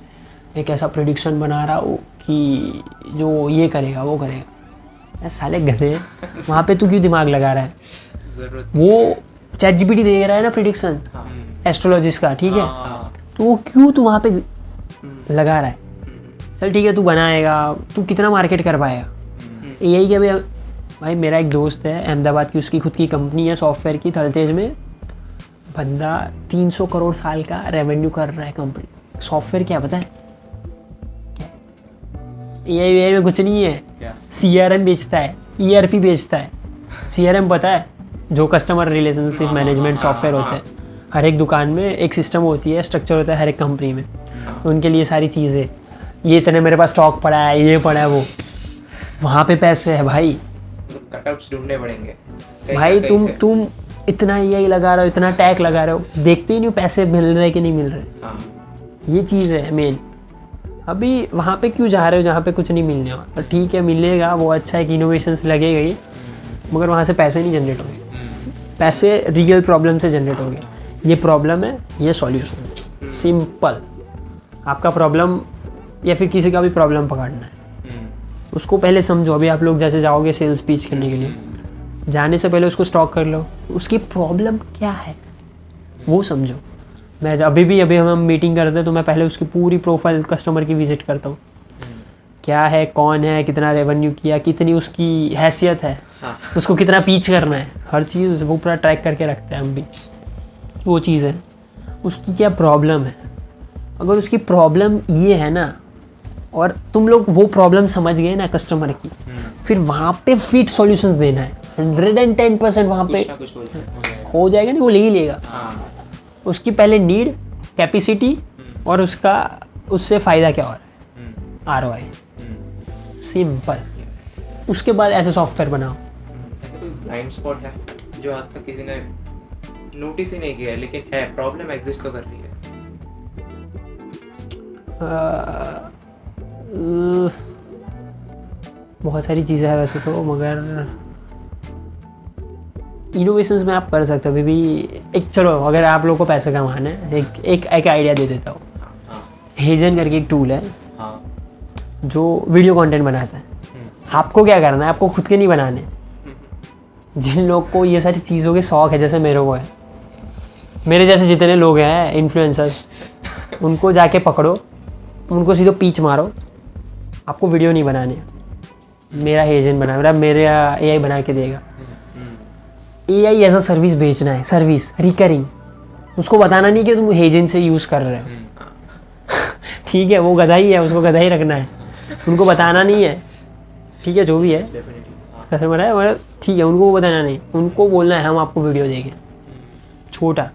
एक ऐसा प्रेडिक्शन बना रहा हूँ कि जो ये करेगा वो करेगा। यार साले गधे, वहाँ पे तू क्यों दिमाग लगा रहा है? जरूरत वो ChatGPT दे रहा है ना प्रेडिक्शन एस्ट्रोलॉजिस्ट का, ठीक है, तो वो क्यों तू वहाँ पे लगा रहा है? चल ठीक है, तू बनाएगा, तू कितना मार्केट कर पाएगा? AI के भाई मेरा एक दोस्त है अहमदाबाद की, उसकी खुद की कंपनी है सॉफ्टवेयर की, थलतेज में। बंदा 300 करोड़ साल का रेवेन्यू कर रहा है कंपनी। सॉफ्टवेयर क्या पता है? AI में कुछ नहीं है, CRM बेचता है, ERP बेचता है। CRM पता है, जो कस्टमर रिलेशनशिप मैनेजमेंट सॉफ्टवेयर होते हैं। हर एक दुकान में एक सिस्टम होती है, स्ट्रक्चर होता है हर एक कंपनी में, तो उनके लिए सारी चीज़ें, ये इतने मेरे पास स्टॉक पड़ा है, ये पड़ा है, वो वहाँ पे पैसे है भाई। कटआउट्स ढूंढने पड़ेंगे भाई तुम इतना AI लगा रहे हो, इतना टैग लगा रहे हो, देखते ही नहीं पैसे मिल रहे कि नहीं मिल रहे। ये चीज़ है मेन। अभी वहाँ पे क्यों जा रहे हो जहाँ पे कुछ नहीं मिलने वाला? ठीक है मिलेगा, वो अच्छा है कि इनोवेशंस लगेगा ही, मगर वहाँ से पैसे नहीं जनरेट होंगे। पैसे रियल प्रॉब्लम से जनरेट होंगे। ये प्रॉब्लम है, ये सॉल्यूशन, सिंपल। आपका प्रॉब्लम या फिर किसी का भी प्रॉब्लम पकड़ना है, उसको पहले समझो। अभी आप लोग जैसे जाओगे सेल्स पिच करने के लिए, जाने से पहले उसको स्टॉक कर लो, उसकी प्रॉब्लम क्या है वो समझो। मैं अभी हम मीटिंग करते हैं तो मैं पहले उसकी पूरी प्रोफाइल कस्टमर की विजिट करता हूँ। क्या है, कौन है, कितना रेवेन्यू किया, कितनी उसकी हैसियत है, उसको कितना पीच करना है, हर चीज़ वो पूरा ट्रैक करके रखते हैं हम भी। वो चीज़ है, उसकी क्या प्रॉब्लम है। अगर उसकी प्रॉब्लम ये है ना, और तुम लोग वो प्रॉब्लम समझ गए ना कस्टमर की, फिर वहाँ पे फिट सॉल्यूशंस देना है। 110% वहाँ पे हो जाएगा ना, वो ले ही लेगा। उसकी पहले नीड, कैपेसिटी और उसका उससे फ़ायदा क्या हो रहा है, ROI, सिंपल। उसके बाद ऐसे सॉफ्टवेयर बनाओ। ऐसा कोई ब्लाइंड स्पॉट है जो आज तक किसी ने नोटिस ही नहीं किया है, लेकिन है, प्रॉब्लम एग्जिस्ट तो कर रही है? बहुत सारी चीज़ें हैं वैसे तो, मगर इनोवेशंस में आप कर सकते हो अभी भी। एक चलो, अगर आप लोगों को पैसे कमाना है, एक आइडिया दे देता हूँ। हेजन करके एक टूल है जो वीडियो कंटेंट बनाता है। आपको क्या करना है, आपको खुद के नहीं बनाने। जिन लोग को ये सारी चीज़ों के शौक है, जैसे मेरे को है, मेरे जैसे जितने लोग हैं इन्फ्लुएंसर्स, उनको जाके पकड़ो, उनको सीधे पीच मारो। आपको वीडियो नहीं बनाने, मेरा हेजन बना, मेरा AI बना के देगा। AI एज अ सर्विस बेचना है, सर्विस रिकरिंग। उसको बताना नहीं कि तुम हेजन से यूज़ कर रहे हो। ठीक है, वो गधा ही है, उसको गधा ही रखना है, उनको बताना नहीं है। ठीक है, जो भी है कस्टमर है, मतलब ठीक है, उनको वो बताना नहीं, उनको बोलना है हम आपको वीडियो देंगे। छोटा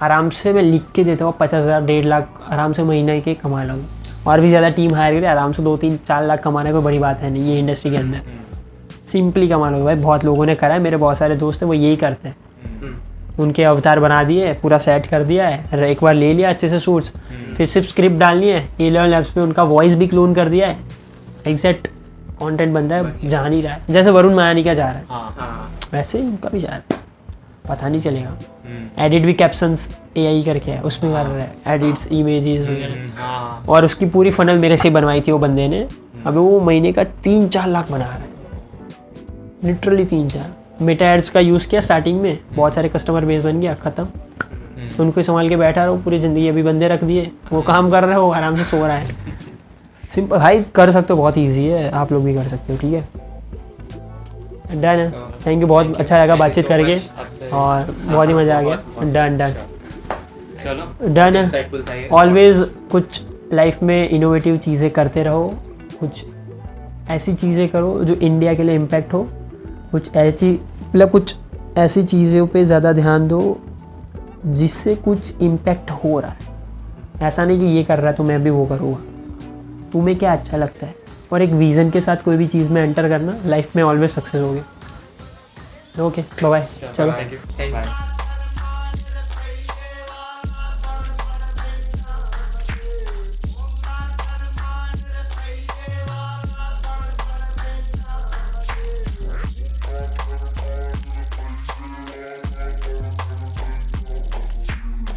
आराम से मैं लिख के देता हूँ, 50,000 1.5 लाख आराम से महीने के कमा लोगे। और भी ज़्यादा टीम हायर करें, आराम से 2-3-4 लाख कमाना कोई बड़ी बात है नहीं ये इंडस्ट्री के अंदर। सिंपली कमा लोगे भाई। बहुत लोगों ने करा है, मेरे बहुत सारे दोस्त हैं वो यही करते हैं। उनके अवतार बना दिए, पूरा सेट कर दिया है, एक बार ले लिया अच्छे से शूट्स, फिर सिर्फ स्क्रिप्ट डालनी है, A11 Labs पे उनका वॉइस भी क्लोन कर दिया है, एग्जैक्ट कंटेंट बनता है। जा नहीं रहा है, जैसे वरुण मायानी का जा रहा है वैसे ही उनका भी जा रहा है, पता नहीं चलेगा। एडिट भी कैप्शंस AI करके है, उसमें कर रहा है एडिट्स, इमेजेस वगैरह। और उसकी पूरी फनल मेरे से बनवाई थी वो बंदे ने। अभी वो महीने का 3-4 लाख बना रहा है, लिटरली 3-4। मेटा एड्स का यूज़ किया स्टार्टिंग में, बहुत सारे कस्टमर बेस बन गया, ख़त्म। उनको संभाल के बैठा रहो पूरी ज़िंदगी। अभी बंदे रख दिए, वो काम कर रहे हो, आराम से सो रहा है। सिंपल भाई, कर सकते हो, बहुत ईजी है, आप लोग भी कर सकते हो। ठीक है, डन है। थैंक यू, बहुत अच्छा लगा बातचीत करके और बहुत ही मज़ा आ गया। डन डन है। ऑलवेज कुछ लाइफ में इनोवेटिव चीज़ें करते रहो, कुछ ऐसी चीज़ें करो जो इंडिया के लिए इम्पैक्ट हो, कुछ ऐसी चीज़ों पे ज़्यादा ध्यान दो जिससे कुछ इम्पैक्ट हो रहा है। ऐसा नहीं कि ये कर रहा है तो मैं भी वो करूँगा। तुम्हें क्या अच्छा लगता है, और एक विज़न के साथ कोई भी चीज़ में एंटर करना, लाइफ में ऑलवेज सक्सेस होगे। ओके, बाय बाय, चलो। Thank you.